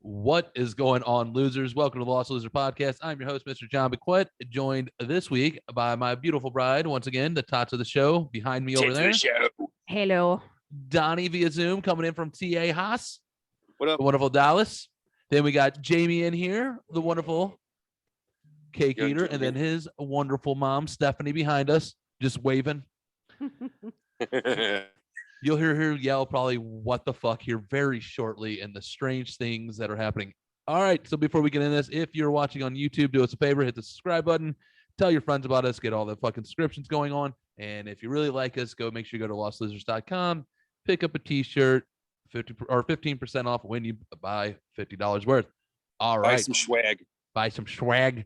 What is going on, losers? Welcome to the Lost Loser Podcast. I'm your host, Mr. John Bequette, joined this week by my beautiful bride, once again, the tots of the show, behind me over there. Hello. Donnie via Zoom, coming in from TA Haas. What up? The wonderful Dallas. Then we got Jamie in here, the wonderful cake Young eater, Jamie. and then his wonderful mom, Stephanie, behind us, just waving. You'll hear her yell probably what the fuck here very shortly and the strange things that are happening. All right, so before we get into this, if you're watching on YouTube, do us a favor, hit the subscribe button, tell your friends about us, get all the fucking subscriptions going on. And if you really like us, go make sure you go to lostlosers.com, pick up a t-shirt, 15% off when you buy $50 worth. All right. Buy some swag. Buy some swag.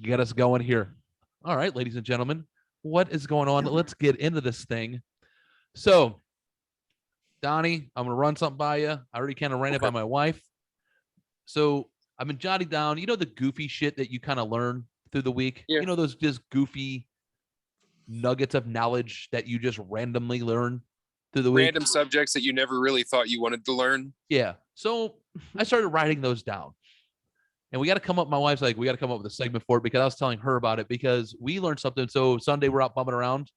Get us going here. All right, ladies and gentlemen, what is going on? Let's get into this thing. So, Donnie, I'm going to run something by you. I already kind of ran it by my wife. So I've been jotting down, the goofy shit that you kind of learn through the week. Yeah. Those just goofy nuggets of knowledge that you just randomly learn through the week. Random subjects that you never really thought you wanted to learn. Yeah. So I started writing those down. And we got to come up, my wife's like, we got to come up with a segment for it because I was telling her about it because we learned something. So Sunday we're out bumming around.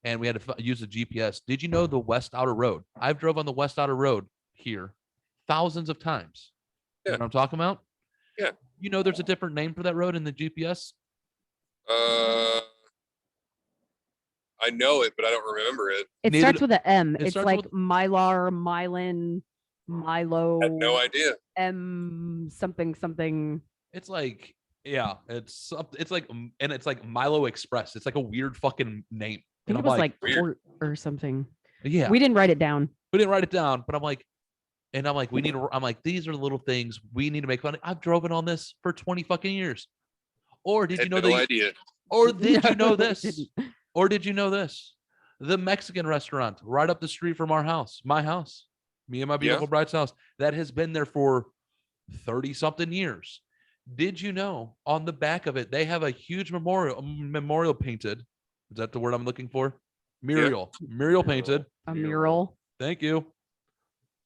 And we had to use the GPS. Did you know the West Outer Road? I've drove on the West Outer Road here thousands of times. Yeah. You know what I'm talking about? Yeah. There's a different name for that road in the GPS? I know it, but I don't remember it. It Neither starts do- with an M. it It's starts like with- Mylar, Mylan, Milo. I had no idea. Something. It's like, yeah, it's like Milo Express. It's like a weird fucking name. I think And it I'm was like weird. port or something. yeah, We didn't write it down. we didn't write it down, but I'm like, these are little things we need to make fun of. I've driven on this for 20 fucking years. Or did you Had know no idea. Or did you know No, this? didn't. Or did you know this? The Mexican restaurant right up the street from our house, my house, me and my beautiful bride's house, that has been there for 30 something years. Did you know on the back of it, they have a huge memorial painted. Is that the word I'm looking for? Mural painted. A mural. Thank you.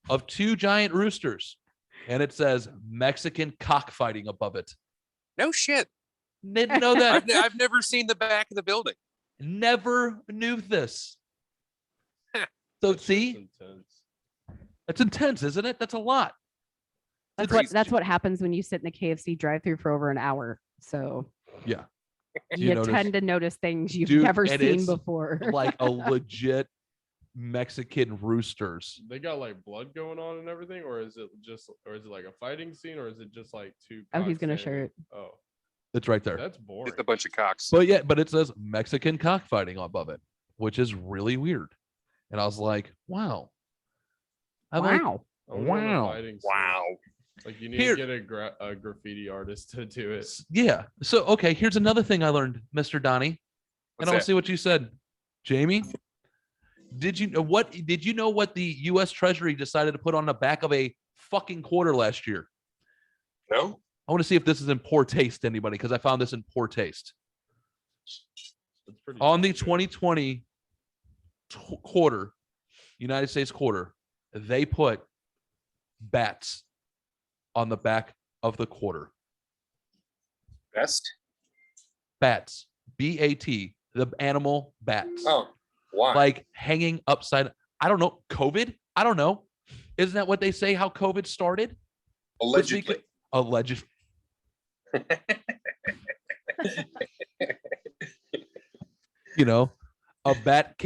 Of two giant roosters. And it says Mexican cockfighting above it. No shit. Didn't know that. I've never seen the back of the building. Never knew this. So see, that's intense, isn't it? That's a lot. That's what happens when you sit in the KFC drive-through for over an hour. So Yeah. you notice? tend to notice things you've Dude, never and seen it's before. Like a legit Mexican roosters. They got like blood going on and everything, or is it like a fighting scene, or is it just like two? Oh, he's cocks gonna standing? share it. Oh, It's right there. that's boring. Just a bunch of cocks. But it says Mexican cockfighting above it, which is really weird. And I was like, wow. I'm like, Wow. I wonder what a wow. fighting scene- Wow. Like you need Here- to get a graffiti artist to do it. yeah. So, okay, here's another thing I learned, Mr. Donnie. And What's I want that? to see what you said. Jamie, did you know what the US Treasury decided to put on the back of a fucking quarter last year? No? I want to see if this is in poor taste to anybody, because I found this in poor taste. That's pretty On the stupid. 2020 quarter, United States quarter, they put bats on the back of the quarter. Best? Bats, B-A-T, the animal bats. Oh, why? Like hanging upside. I don't know. COVID? I don't know. Isn't that what they say? How COVID started? Allegedly. Alleged. A bat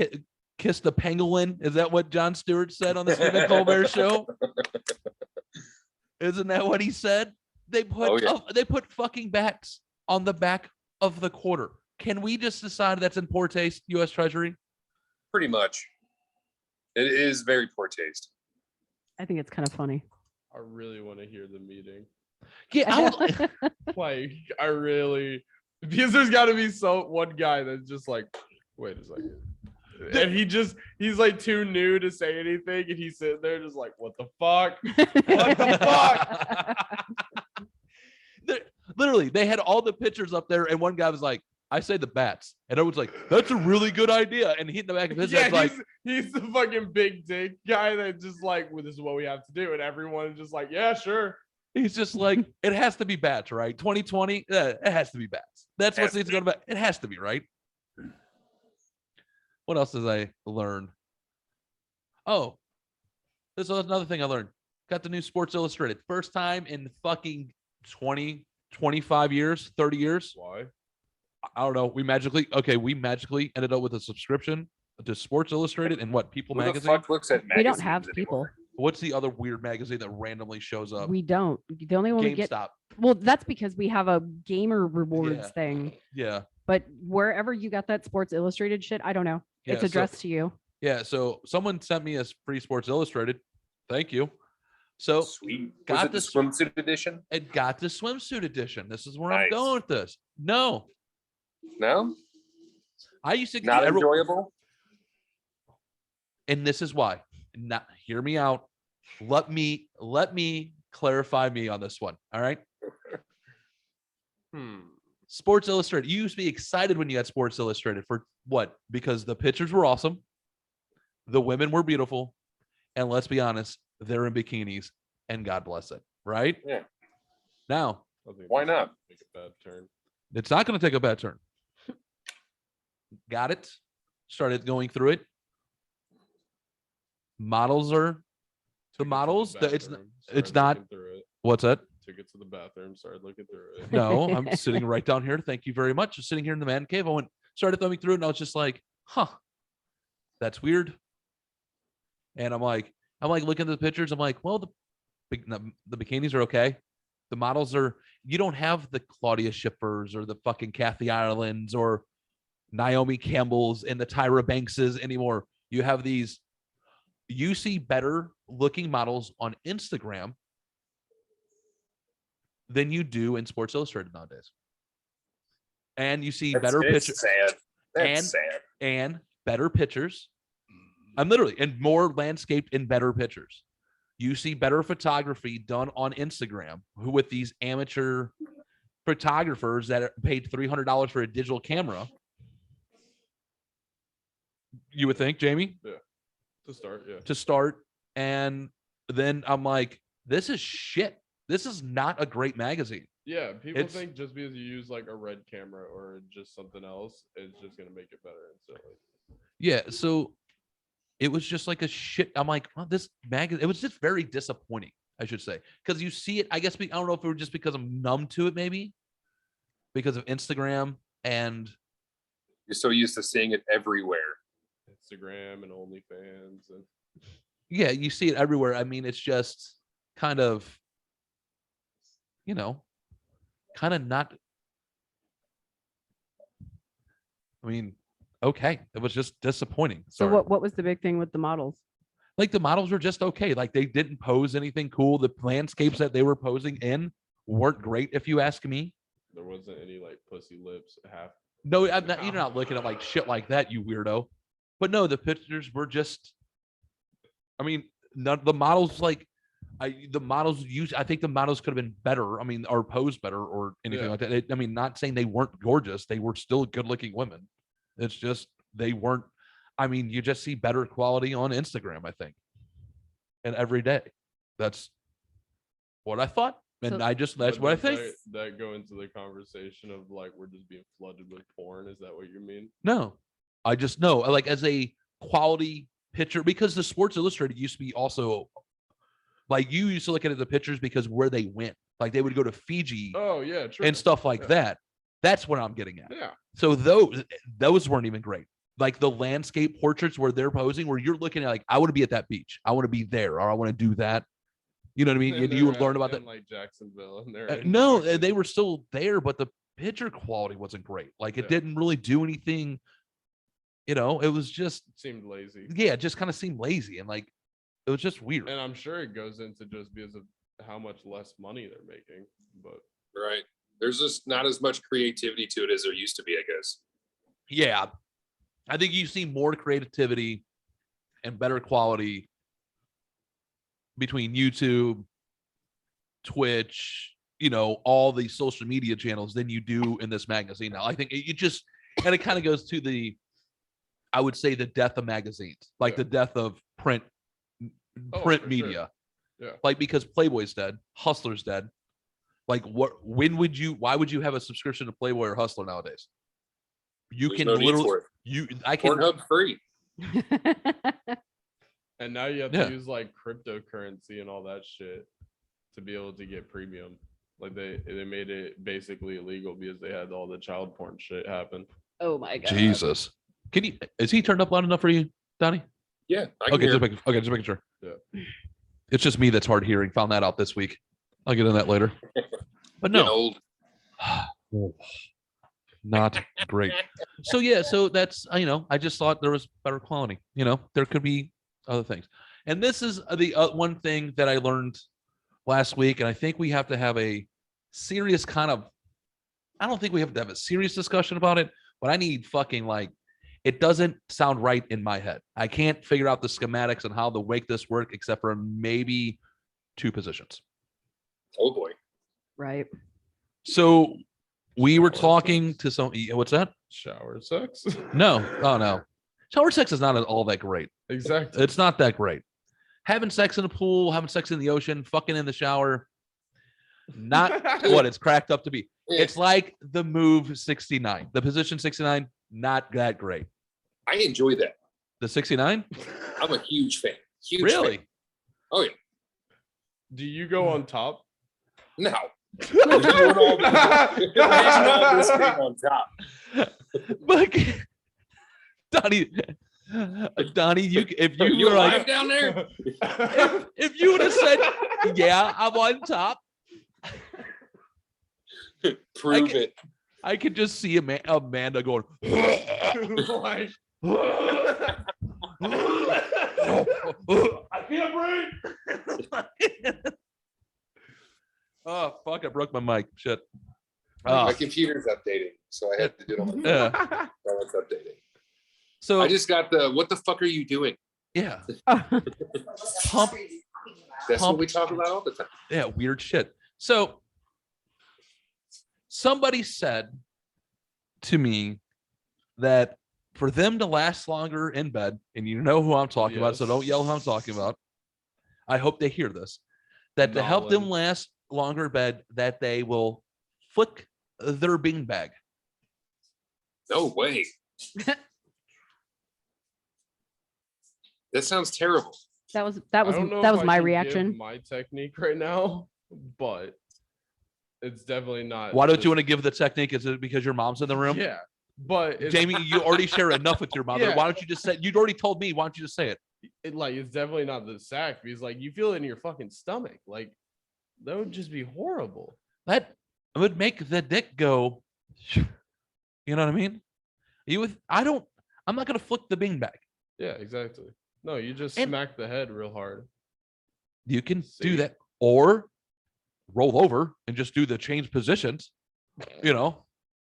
kissed a pangolin. Is that what Jon Stewart said on the Stephen Colbert show? Isn't that what he said? They put Oh, yeah. they put fucking bats on the back of the quarter. Can we just decide that's in poor taste, U.S. Treasury? Pretty much. It is very poor taste. I think it's kind of funny. I really want to hear the meeting. Yeah, Like I really, because there's got to be one guy that's just like, wait a second. And he's like too new to say anything, and he's sitting there just like, what the fuck? What the fuck? Literally, they had all the pictures up there, and one guy was like, I say the bats. And everyone's like, that's a really good idea. And he in the back of his head's like, he's the fucking big dick guy that just like, well, this is what we have to do. And everyone is just like, yeah, sure. He's just like, it has to be bats, right? 2020, it has to be bats. That's what it's going to be. It has to be, right? What else did I learn? Oh, this is another thing I learned. Got the new Sports Illustrated. First time in fucking 20, 25 years, 30 years. Why? I don't know. We magically ended up with a subscription to Sports Illustrated and what People Who the magazine. fuck looks at We don't magazines have anymore? people. What's the other weird magazine that randomly shows up? We don't. The only one we get. GameStop. Well, that's because we have a gamer rewards thing. Yeah. But wherever you got that Sports Illustrated shit, I don't know. Yeah, It's addressed to you. Yeah. So someone sent me a free Sports Illustrated. Thank you. So Sweet. Was got it the this- swimsuit edition? it got the swimsuit edition. This is where I'm Nice. going with this. No, No, I used to not enjoyable. and this is why. Not hear me out. Let me clarify me on this one. All right. Sports Illustrated. You used to be excited when you had Sports Illustrated for what? Because the pictures were awesome, the women were beautiful, and let's be honest, they're in bikinis, and God bless it. Right? Yeah. Now, Why not? Take a bad turn. it's not going to take a bad turn. Got it. Started going through it. Models are the models. It's not. What's that? Took it to the bathroom. Started looking through it. No, I'm sitting right down here. Thank you very much. Just sitting here in the man cave. I started thumbing through it, and I was just like, huh, that's weird. And I'm like looking at the pictures. I'm like, well, the bikinis are okay. The models are, you don't have the Claudia Schiffers or the fucking Kathy Irelands or Naomi Campbells and the Tyra Bankses anymore. You have these, you see better looking models on Instagram than you do in Sports Illustrated nowadays. And you see better pictures. Sad. That's sad. And better pictures. I'm literally, and more landscaped and better pictures. You see better photography done on Instagram with these amateur photographers that are paid $300 for a digital camera. You would think, Jamie? Yeah. To start, yeah. To start. And then I'm like, this is shit. This is not a great magazine. Yeah, people think just because you use like a red camera or just something else, it's just gonna make it better instantly. Yeah, so it was just like a shit. I'm like, well, this magazine, it was just very disappointing, I should say. Because you see it, I guess, I don't know if it was just because I'm numb to it, maybe. Because of Instagram and. You're so used to seeing it everywhere. Instagram and OnlyFans. And yeah, you see it everywhere. I mean, it's just kind of, kind of not. I mean, okay, it was just disappointing. So what was the big thing with the models? Like the models were just okay. Like they didn't pose anything cool. The landscapes that they were posing in weren't great, if you ask me. There wasn't any like pussy lips half. No, I'm not, you're not looking at like shit like that, you weirdo. But no, the pictures were just. I mean, none the models like. I think the models could have been better. I mean, or posed better or anything like that. I mean, not saying they weren't gorgeous. They were still good-looking women. It's just they weren't. I mean, you just see better quality on Instagram, I think, and every day. That's what I thought, and that's what I think. That go into the conversation of like we're just being flooded with porn. Is that what you mean? No, I just know like as a quality picture because the Sports Illustrated used to be also. Like you used to look at the pictures because where they went, like they would go to Fiji, oh yeah, true. and stuff like that. That's what I'm getting at. Yeah. So those weren't even great. Like the landscape portraits where they're posing, where you're looking at like, I want to be at that beach, I want to be there, or I want to do that. You know what I mean? And you would learn about that. Like Jacksonville, and they're no, they were still there, but the picture quality wasn't great. Like it didn't really do anything. It was just seemed lazy. Yeah, it just kind of seemed lazy and like. It was just weird. And I'm sure it goes into just because of how much less money they're making. But right. There's just not as much creativity to it as there used to be, I guess. Yeah. I think you see more creativity and better quality between YouTube, Twitch, all the social media channels than you do in this magazine now. I think and it kind of goes to I would say the death of magazines, like the death of print media. Sure. Yeah. Like, because Playboy's dead, Hustler's dead. Like, why would you have a subscription to Playboy or Hustler nowadays? You There's can no need literally, for it. I can, Pornhub free. And now you have Yeah. to use like cryptocurrency and all that shit to be able to get premium. Like they made it basically illegal because they had all the child porn shit happen. Oh my god. Jesus. Is he turned up loud enough for you, Donnie? Yeah. I can Okay, hear just making sure. Yeah. It's just me that's hard hearing. Found that out this week. I'll get in that later. But Getting no, old. not great. So yeah, so that's I just thought there was better quality. There could be other things. And this is the one thing that I learned last week, and I think we have to have a serious kind of. I don't think we have to have a serious discussion about it, but I need fucking it doesn't sound right in my head. I can't figure out the schematics and how to make this work, except for maybe 2 positions. Oh boy. Right. So we were talking to some. What's that? Shower sex. No. Oh no. Shower sex is not all that great. Exactly. It's not that great. Having sex in the pool, having sex in the ocean, fucking in the shower. Not what it's cracked up to be. Yeah. It's like the move 69, the position 69. Not that great. I enjoy that. The 69. I'm a huge fan. Huge Really? fan. Oh yeah. Do you go on top? No. We're doing all this thing on top. But Donnie, if you You were alive like, down there? if you would have said, yeah, I'm on top, Prove it. I could just see Amanda going, Like, I can't breathe. Oh fuck! I broke my mic. Shit. My computer's updating, so I had to do it on my phone. Yeah. While it's updating. So I just got the what the fuck are you doing? yeah, That's Pump. what we talk about all the time. Yeah, weird shit. So somebody said to me that for them to last longer in bed, and you know who I'm talking about, so don't yell who I'm talking about. I hope they hear this. That to help them last longer in bed, that they will flick their beanbag. No way. That sounds terrible. That was I don't know that if was I my can give reaction. My technique right now, but it's definitely not. Why don't just- you want to give the technique? Is it because your mom's in the room? Yeah, but it's, Jamie, you already share enough with your mother. Yeah. Why don't you just say? You'd already told me. Why don't you just say it? it's definitely not the sack because like you feel it in your fucking stomach. Like that would just be horrible. That would make the dick go. You know what I mean? I'm not gonna flick the beanbag. Yeah, exactly. No, you just And- smack the head real hard. You can do See. that, or roll over and just do the change positions.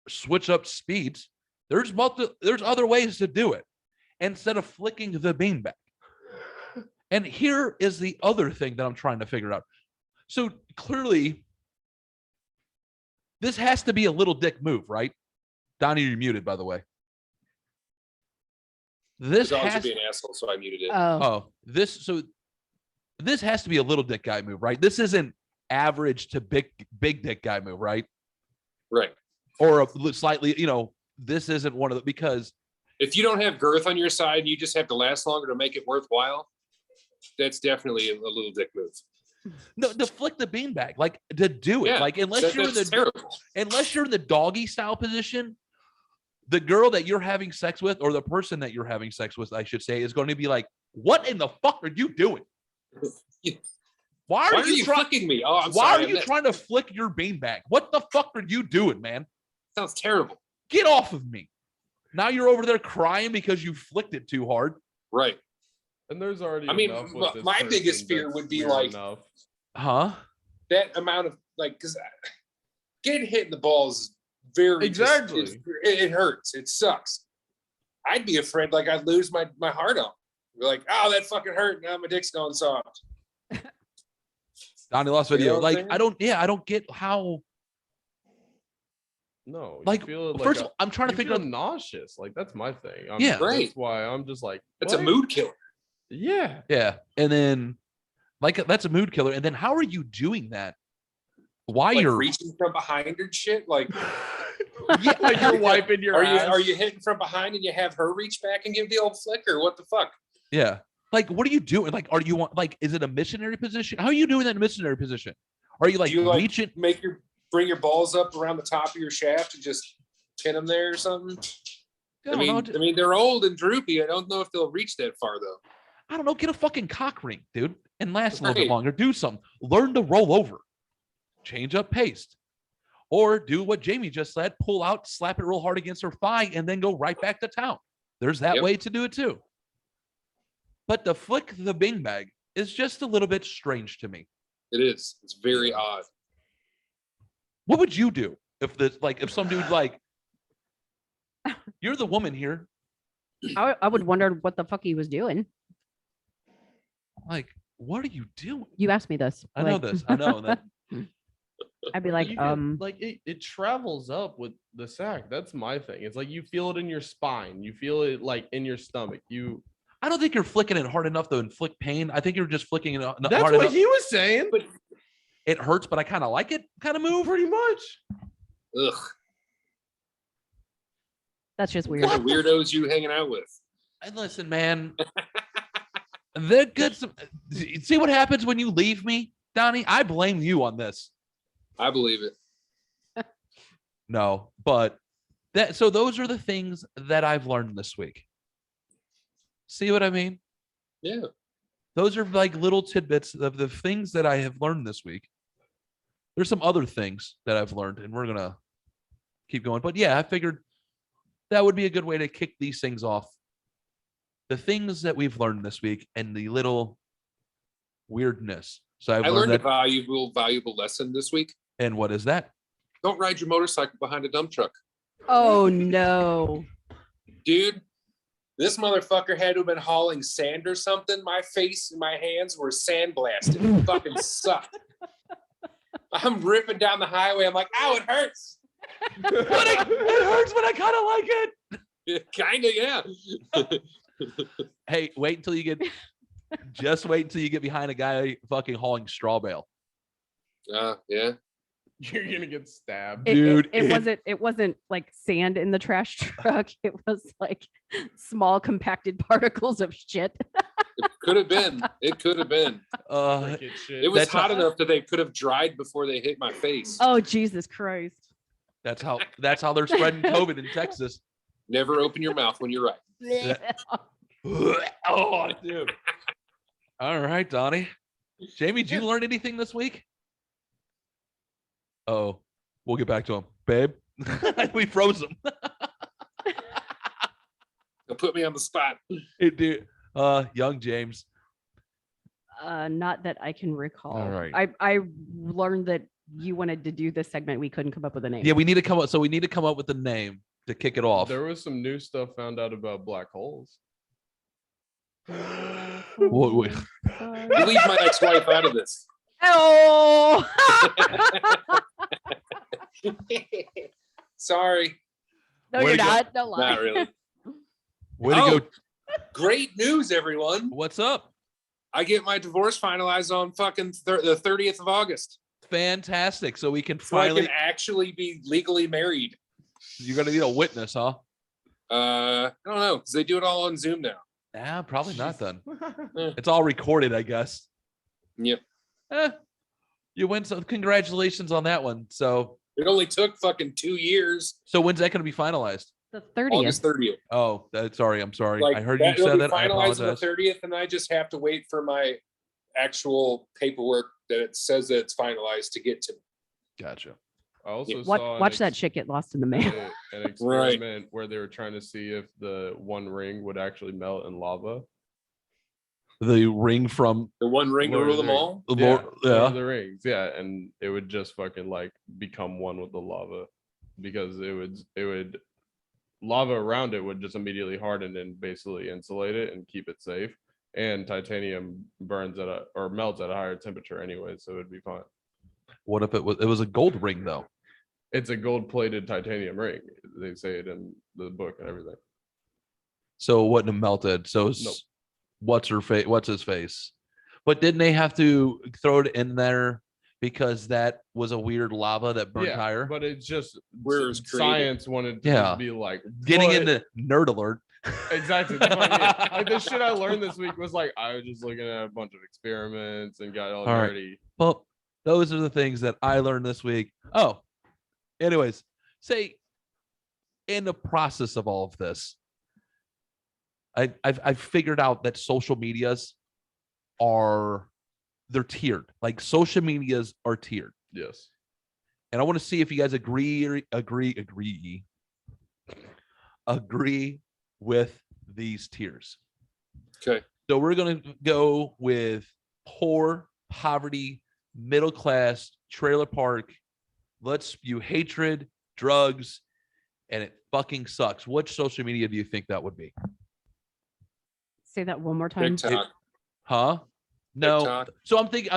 Switch up speeds. There's other ways to do it instead of flicking the beanbag. And here is the other thing that I'm trying to figure out. So clearly, this has to be a little dick move, right? Donnie, you're muted, by the way. This The dogs are has being assholes, so I muted it. this has to be a little dick guy move, right? This isn't average to big dick guy move, right? Right. Or a slightly, this isn't one of the, because If you don't have girth on your side and you just have to last longer to make it worthwhile, that's definitely a little dick move. no, to flick the beanbag, like to do it, Yeah, like unless you're in that's the terrible. unless you're in the doggy style position, the girl that you're having sex with, or the person that you're having sex with, I should say, is going to be like, "What in the fuck are you doing? Why Why are you fucking me? Oh, I'm Why sorry. are you trying to flick your beanbag? What the fuck are you doing, man? Sounds terrible. Get off of me!" Now you're over there crying because you flicked it too hard. Right. And there's already. I mean, enough with this my biggest person fear that's would be weird like- enough. Huh? That amount of because getting hit in the balls is very Exactly. It hurts. It sucks. I'd be afraid like I'd lose my heart on. Be like, oh, that fucking hurt. Now my dick's going soft. Donnie lost You know video. what I'm Like, saying? I don't get how. No, you Like, feel it first like of all, I'm trying to you figure feel out. nauseous. Like that's my thing. Yeah. Right. That's why I'm just like It's a what? mood killer. Yeah. Yeah, and then Like that's a mood killer. And then how are you doing that? Why Like you're reaching from behind her shit? Like, Yeah, like you're wiping your ass. Are you hitting from behind and you have her reach back and give the old flick, or what the fuck? yeah. Like, what are you doing? Like, are you like, is it a missionary position? How are you doing that in a missionary position? Are you like reaching? Bring your balls up around the top of your shaft and just pin them there or something? I mean, they're old and droopy. I don't know if they'll reach that far though. I don't know. Get a fucking cock ring, dude, and last a little bit longer. Do something. Learn to roll over. Change up pace. Or do what Jamie just said, pull out, slap it real hard against her thigh, and then go right back to town. There's that way to do it too. But the flick the bing bag is just a little bit strange to me. It is. It's very odd. What would you do if some dude like, you're the woman here. I would wonder what the fuck he was doing. Like, what are you doing? You asked me this. I know this. I know that. I'd be like, like it travels up with the sack. That's my thing. It's like you feel it in your spine. You feel it like in your stomach. I don't think you're flicking it hard enough to inflict pain. I think you're just flicking it hard enough. That's what he was saying. But it hurts, but I kind of like it. Kind of move. Pretty much. Ugh. That's just weird. What kind of weirdos you hanging out with? And listen, man. They're good. See what happens when you leave me, Donnie? I blame you on this. I believe it. No, but so those are the things that I've learned this week. See what I mean? Yeah. Those are like little tidbits of the things that I have learned this week. There's some other things that I've learned, and we're gonna keep going. But yeah, I figured that would be a good way to kick these things off. The things that we've learned this week and the little weirdness. So I learned a valuable lesson this week. And what is that? Don't ride your motorcycle behind a dump truck. Oh no. Dude, this motherfucker had to have been hauling sand or something. My face and my hands were sandblasted. It fucking sucked. I'm ripping down the highway. I'm like, ow, it hurts. But it hurts, but I kind of like it. Yeah, kinda, yeah. Hey, wait until you get behind a guy fucking hauling straw bale. Yeah. You're gonna get stabbed, dude. It wasn't like sand in the trash truck. It was like small compacted particles of shit. It could have been. It was hot enough that they could have dried before they hit my face. Oh, Jesus Christ. That's how they're spreading COVID in Texas. Never open your mouth when you're right. Oh, dude. All right, Donnie. Jamie, did you learn anything this week? Oh, we'll get back to him. Babe, we froze him. They'll put me on the spot. Hey, dude. Young James. Not that I can recall. All right. I learned that you wanted to do this segment. We couldn't come up with a name. Yeah, we need to come up with a name to kick it off. There was some new stuff found out about black holes. Wait. You leave my ex-wife out of this. Oh. Sorry. No, you're not. No lie. Not really. Way to go. Great news, everyone. What's up? I get my divorce finalized on fucking the 30th of August. Fantastic. So we can I can actually be legally married. You're going to need a witness, huh? I don't know, because they do it all on Zoom now. Nah, probably not then. It's all recorded, I guess. Yep. You win, so congratulations on that one. So it only took fucking 2 years. So when's that going to be finalized? The 30th. August 30th. Oh, sorry. I'm sorry. Like, I heard you said that. I apologize. On the 30th, and I just have to wait for my actual paperwork that it says that it's finalized to get to me. Gotcha. I also watch that shit get lost in the mail. An experiment where they were trying to see if the one ring would actually melt in lava. The ring from the One Ring to rule them all. The rings, yeah, and it would just fucking like become one with the lava, because it would lava around it would just immediately harden and basically insulate it and keep it safe. And titanium burns or melts at a higher temperature anyway, so it would be fine. What if it was a gold ring though? It's a gold-plated titanium ring. They say it in the book and everything. So it wouldn't have melted. So nope. What's his face? But didn't they have to throw it in there because that was a weird lava that burnt higher? But it's just Where it was created. science wanted to just be like getting but- into nerd alert. Exactly. That's what I mean. Like the shit I learned this week was like I was just looking at a bunch of experiments and got all right. nerdy. Well, those are the things that I learned this week. Oh, anyways, say in the process of all of this, I've figured out that social medias they're tiered. Like social medias are tiered. Yes. And I want to see if you guys agree with these tiers. Okay. So we're going to go with poor, poverty, middle class, trailer park. Let's spew hatred, drugs, and it fucking sucks. Which social media do you think that would be? Say that one more time. TikTok. Huh? No. TikTok. So I'm thinking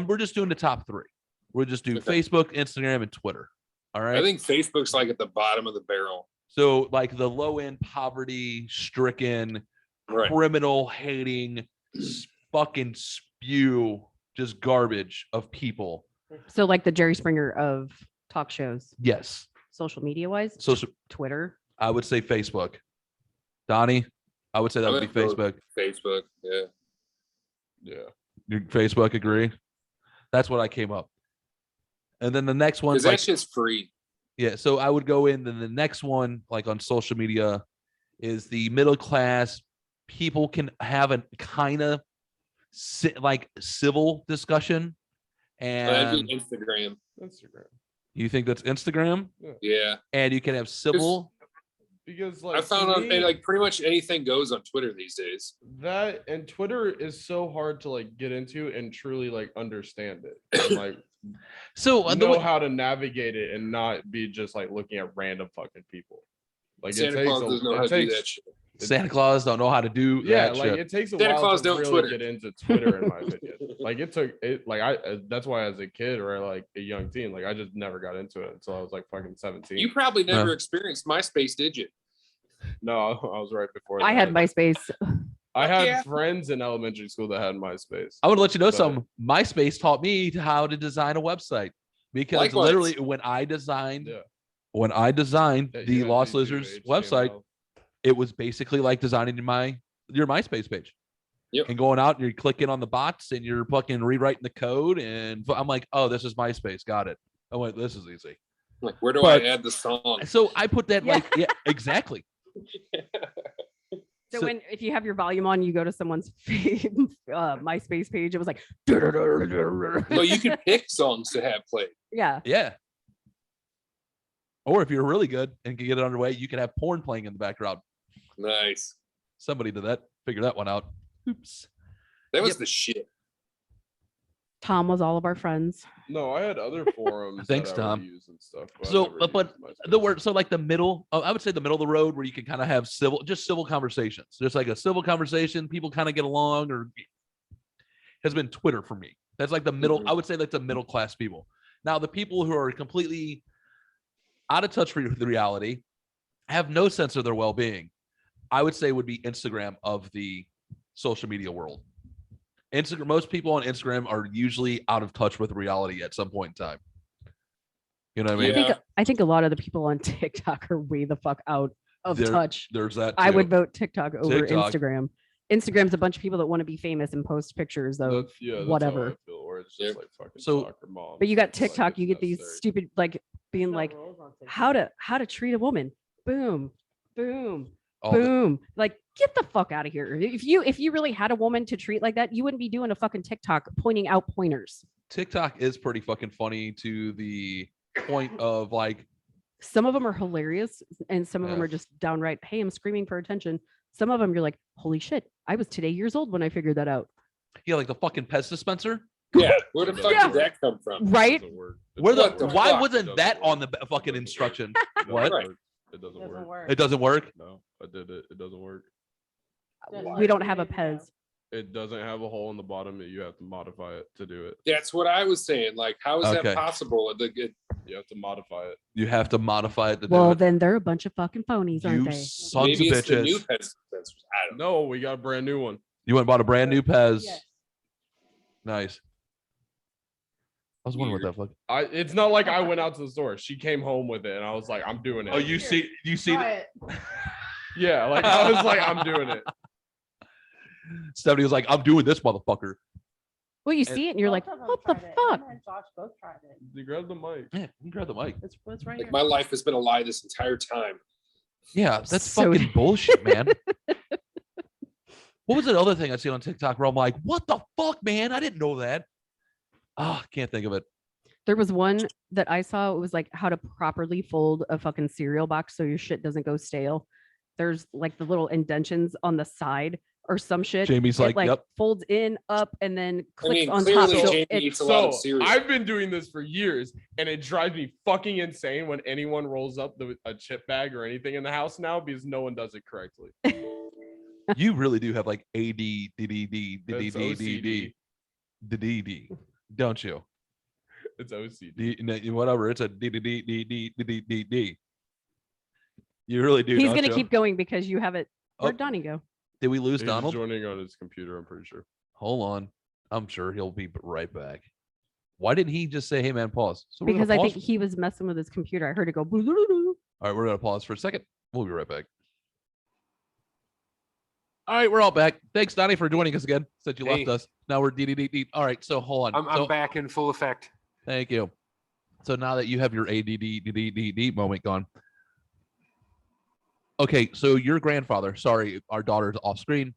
we're just doing the top three. We'll just do Okay. Facebook, Instagram, and Twitter. All right. I think Facebook's like at the bottom of the barrel. So like the low end, poverty stricken, Right. criminal hating, fucking spew just garbage of people. So like the Jerry Springer of talk shows, Yes. social media wise, So Twitter. I would say Facebook. Donnie, I would say that I'm would be gonna go Facebook. Facebook. Yeah. Yeah. Your Facebook agree? That's what I came up. And then the next one, Because that's just free. yeah. So I would go in. Then the next one, like on social media, is the middle class. People can have a kind of like civil discussion. That'd be And Instagram. Instagram. you think that's Instagram? Yeah. And you can have civil. Because like I found to out me, like pretty much anything goes on Twitter these days. that and Twitter is so hard to like get into and truly like understand it. And, like So know how to navigate it and not be just like looking at random fucking people. Like Santa Claus doesn't know how to do that shit. Santa Claus don't know how to do Yeah, that like shit. it takes a Santa while Claus to don't really Twitter. get into Twitter, in my opinion. Like it took it, like that's why as a kid or like a young teen, like I just never got into it until I was like fucking 17. You probably never Yeah. experienced MySpace, did you? No, I was right before. I had that. MySpace. I had Yeah. friends in elementary school that had MySpace. I want to let you know But- something. MySpace taught me how to design a website because Likewise. literally when I designed Yeah. the Yeah, you had Lost to do Lizards website, HTML. it was basically like designing your MySpace page. Yep. And going out and you're clicking on the bots and you're fucking rewriting the code. And I'm like, oh, this is MySpace. Got it. I went, this is easy. Like, where do But- I add the song? So I put that Yeah. like, yeah, exactly. So, So- when if you have your volume on, you go to someone's MySpace page. It was like, No, you can pick songs to have played. yeah. Yeah. Or if you're really good and can get it underway, you can have porn playing in the background. Nice. Somebody did that. Figure that one out. Oops. That was Yep. the shit. Tom was all of our friends. No, I had other forums. Thanks, that I would Tom. use and stuff. I So, never but used MySpace. the word, so like the middle, I would say the middle of the road where you can kind of have civil conversations. Just like a civil conversation, people kind of get along, or has been Twitter for me. That's like the middle. Mhm. I would say that's the middle class people. Now, the people who are completely out of touch with reality, have no sense of their well-being, I would say would be Instagram of the social media world. Instagram, most people on Instagram are usually out of touch with reality at some point in time. You know what I mean? Yeah. I think a lot of the people on TikTok are way the fuck out of There- touch. There's that. I too. would vote TikTok over TikTok. Instagram. Instagram's a bunch of people that want to be famous and post pictures of That's- yeah, that's whatever. How I feel, or it's just Yep. like fucking So- soccer mom. But you got Like, TikTok, it's you get these necessary. stupid like being like how to treat a woman. Boom, boom, All the- boom. Like get the fuck out of here. If you really had a woman to treat like that, you wouldn't be doing a fucking TikTok pointing out pointers. TikTok is pretty fucking funny to the point of like, Some of them are hilarious and some of them Yeah. are just downright, hey, I'm screaming for attention. Some of them you're like, holy shit, I was today years old when I figured that out. yeah, like the fucking Pez dispenser. Yeah. Where the fuck Yeah. did that come from? Right? Doesn't work. Where the What the why fuck? wasn't that on the fucking instruction? What? It doesn't work. It doesn't work. No, I did it. It doesn't work. We don't have a Pez. It doesn't have a hole in the bottom. You have to modify it to do it. That's what I was saying. Like, how is Okay. that possible? You have to modify it. You have to modify it to Well, do it. then they're a bunch of fucking phonies, aren't You they? sons Maybe of it's the new bitches. pet dispensers. I don't know. No, we got a brand new one. You went and bought a brand new Pez. Yes. Nice. I was wondering what that fuck. It's not like I went out to the store. She came home with it, and I was like, I'm doing it. Oh, you see Try it. Yeah, like I was like, I'm doing it. Stephanie was like, I'm doing this, motherfucker. Well, you see it and you're like, Both of them what the tried it. fuck? Emma and Josh both tried it. You grab the mic. Yeah, you grab the mic. It's right Like here. my life has been a lie this entire time. Yeah, that's So- fucking bullshit, man. What was the other thing I seen on TikTok where I'm like, what the fuck, man? I didn't know that. Ah, can't think of it. There was one that I saw. It was like how to properly fold a fucking cereal box so your shit doesn't go stale. There's like the little indentions on the side or some shit. Jamie's It like, yep. folds in, up, and then I clicks mean, on top. clearly So Jamie it- eats a lot of So cereal. I've been doing this for years, and it drives me fucking insane when anyone rolls up a chip bag or anything in the house now because no one does it correctly. You really do have like AD, DDD, That's DDD, DDD, don't you? It's OCD. Whatever. It's a DDD. You really do. he's don't gonna you? keep going because you have it. Where'd Oh, Donnie go? did we lose He's Donald? joining on his computer, I'm pretty sure. Hold on. I'm sure he'll be right back. Why didn't he just say, hey, man, pause? So we're gonna Because I pause think he was messing with his computer. I heard it go. "Boo-doo-doo-doo." All right, we're gonna pause for a second. We'll be right back. All right, we're all back. Thanks, Donnie, for joining us again. Since you left Hey. us, now we're DDD. All right, so hold on. I'm So- back in full effect. Thank you. So now that you have your ADD moment gone. Okay, so your grandfather, sorry, our daughter's off screen.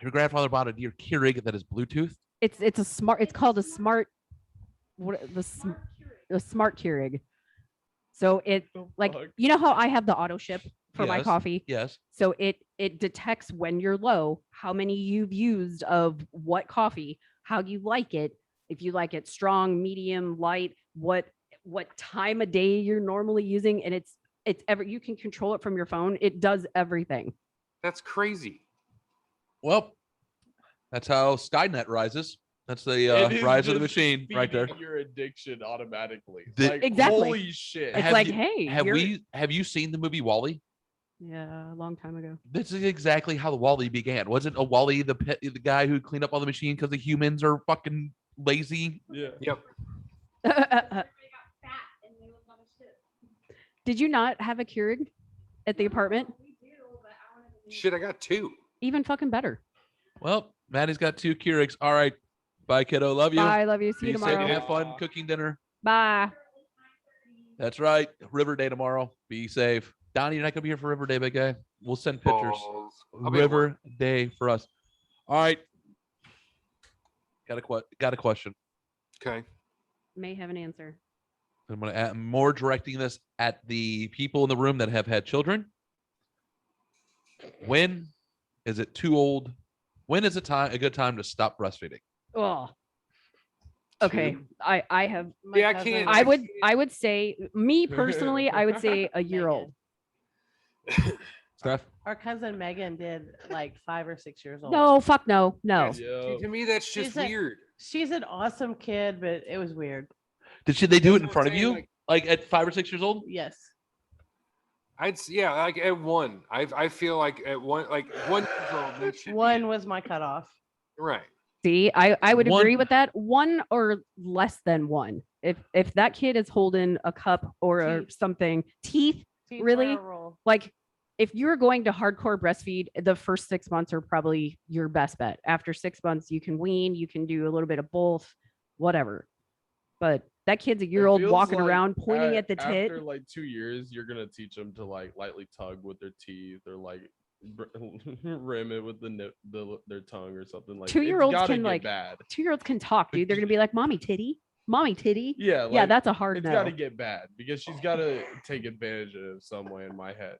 Your grandfather bought a deer Keurig that is Bluetooth. It's a smart. It's called a smart. What the smart Keurig. So it like Fuck. you know how I have the auto ship for my Yes. coffee. Yes. So it detects when you're low, how many you've used of what coffee, how you like it, if you like it strong, medium, light, what time of day you're normally using, and it's you can control it from your phone. It does everything. That's crazy. Well, that's how Skynet rises. That's the It is rise of the just machine right there. feeding your addiction automatically. The- Like, Exactly. Holy shit. It's Have like, you- hey, Have you seen the movie Wall-E? Yeah, a long time ago. This is exactly how the Wall-E began. Wasn't a Wall-E the guy who cleaned up all the machine because the humans are fucking lazy? Yeah. Yep. Did you not have a Keurig at the apartment? Shit, I got two. Even fucking better. Well, Maddie's got 2 Keurigs. All right. Bye, kiddo. Love you. Bye. Love you. See you Be safe. tomorrow. Have fun cooking dinner. Bye. That's right. River Day tomorrow. Be safe. Donnie, you're not gonna be here for River Day, big guy. We'll send pictures. Balls. I'll be at work. River Day for us. All right. Got a question. Okay. May have an answer. I'm gonna add more directing this at the people in the room that have had children. When is it too old? When is a good time to stop breastfeeding? Oh. Okay. Two. I have My Yeah, I cousin- can't- I would say me personally, I would say a year old. Steph? Our cousin Megan did like 5 or 6 years old. No, fuck no. No. Yo. To me, that's She's just like- weird. She's an awesome kid, but it was weird. They do it in That's what front I'm of you? saying, Like at 5 or 6 years old? Yes. Yeah, like at one. I feel like at one, like 1 year old. That should be One it. was my cutoff. Right. See, I would One- agree with that. 1 or less than 1. If that kid is holding a cup or Teeth. something, teeth, Teeth Really? were a rule. like if you're going to hardcore breastfeed, the first 6 months are probably your best bet. After 6 months, you can wean, you can do a little bit of both, whatever. But that kid's a It year old feels walking like around pointing at the tit. After like 2 years, you're gonna teach them to like lightly tug with their teeth or like rim it with their tongue or something. Like 2-year-olds it's gotta can, get like, bad. 2-year-olds can talk, dude. They're gonna be like, "Mommy titty, mommy titty." Yeah, like, Yeah, that's a hard it's no. got to get bad because she's got to take advantage of it some way in my head.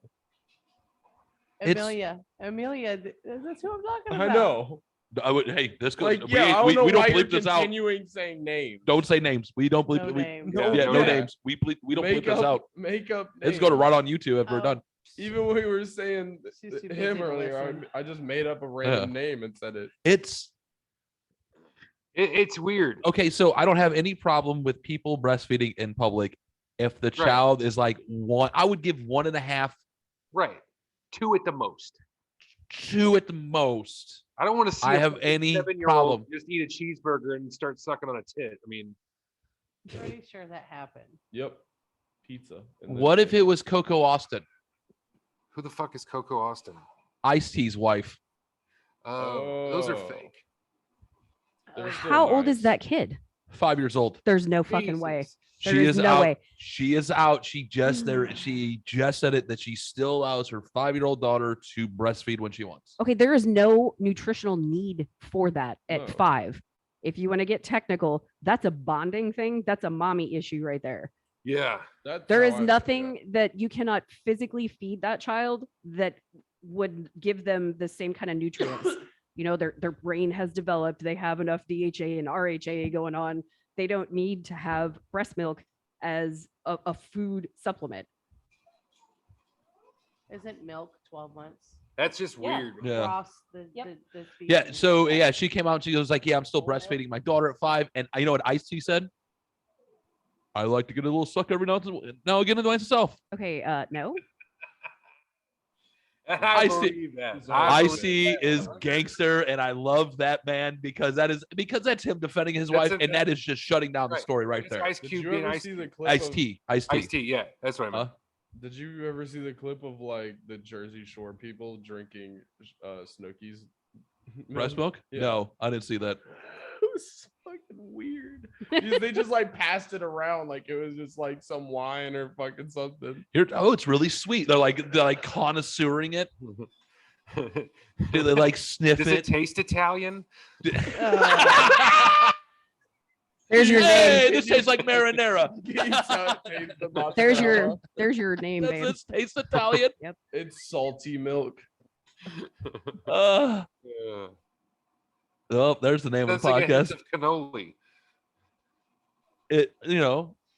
Amelia. That's who I'm talking about. I know. I would. Hey, this goes. Like, yeah, I don't we know don't why you're bleep this out. continuing saying names. Don't say names. We don't bleep. No we, names. No, yeah, no yeah. names. We don't bleep this out. Make up. Let's go to names. right on YouTube if we're Oh. done. Even when we were saying She's too busy him to earlier, listen. I just made up a random name and said it. It's It's weird. okay. So I don't have any problem with people breastfeeding in public if the Right. child is like 1. I would give 1.5. Right. 2 at the most. 2 at the most. I don't want to see. I a have fucking any 7-year-old problem. just eat a cheeseburger and start sucking on a tit. I mean, Pretty sure that happened. Yep. Pizza. and then What if chicken. it was Coco Austin, who the fuck is Coco Austin? Ice-T's wife? Those are Oh. fake. They're still How old is nice. that kid? 5 years old. There's no fucking way. Jesus. There She is is no out. way. She is out. She just said it that she still allows her 5-year-old daughter to breastfeed when she wants. Okay, there is no nutritional need for that at No. 5. If you want to get technical, that's a bonding thing. That's a mommy issue right there. Yeah. That's There how is I feel. nothing that you cannot physically feed that child that would give them the same kind of nutrients. You know, their brain has developed. They have enough DHA and RHA going on. They don't need to have breast milk as a food supplement. Isn't milk 12 months? That's just Yeah. weird. Yeah. Across the Yeah. species. So yeah, she came out and she was like, "Yeah, I'm still breastfeeding my daughter at 5." And you know what Ice-T said? I like to get a little suck every now and again into myself. Okay, no. I see- believe that. I believe Ice-T that is 100%. gangster, and I love that man because that's him defending his That's wife, it, and that is just shutting down the Right. story right It's there. Ice Did Cube you being ever Ice see the Cube. clip? Ice-T, Ice-T. Ice T, yeah, that's what I meant. Did you ever see the clip of like the Jersey Shore people drinking Snooki's Breast milk? Yeah. No, I didn't see that. It was fucking weird. They just like passed it around like it was just like some wine or fucking something. It's really sweet. They're like connoisseuring it. Do they like sniff Does it taste Italian? There's your Hey, name. this tastes like marinara. There's your name, babe. This tastes Italian. It's salty milk. Uh, Yeah. oh, there's the name of That's the like a hint podcast. of cannoli.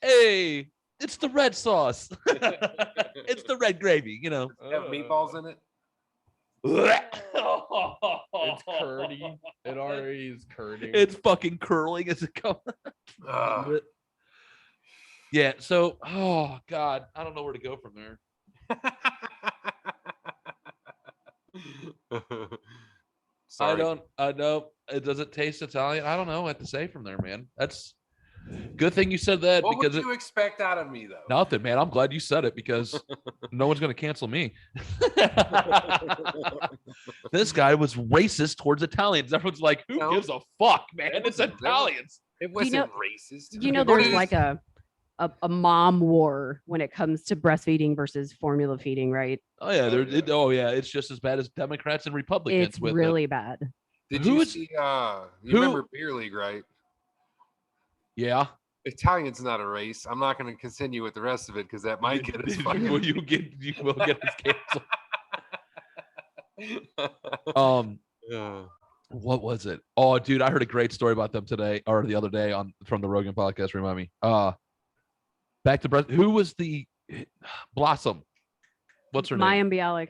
Hey, it's the red sauce. It's the red gravy. Have meatballs in it. It's curdy. It already is curding. It's fucking curling as it comes. Ugh. Yeah. So, oh god, I don't know where to go from there. Sorry. I know it doesn't taste Italian. I don't know what to say from there, man. That's good thing you said that What because would you expect out of me, though? nothing, man. I'm glad you said it because no one's gonna cancel me. This guy was racist towards Italians. Everyone's like, "Who No. gives a fuck, man? It It's wasn't- Italians." It know- wasn't racist. You know, What there's is- like a mom war when it comes to breastfeeding versus formula feeding, right? Oh yeah, Oh, yeah. It's just as bad as Democrats and Republicans. It's with really bad. Did Who you is- see? You who- remember Beer League, right? Yeah. Italian's not a race. I'm not going to continue with the rest of it because that might get us fucking. you will get us canceled. Yeah. What was it? Oh, dude, I heard a great story about them today or the other day from the Rogan podcast. Remind me. Back to breast. Who was the Blossom? What's her Maya name? Bialik.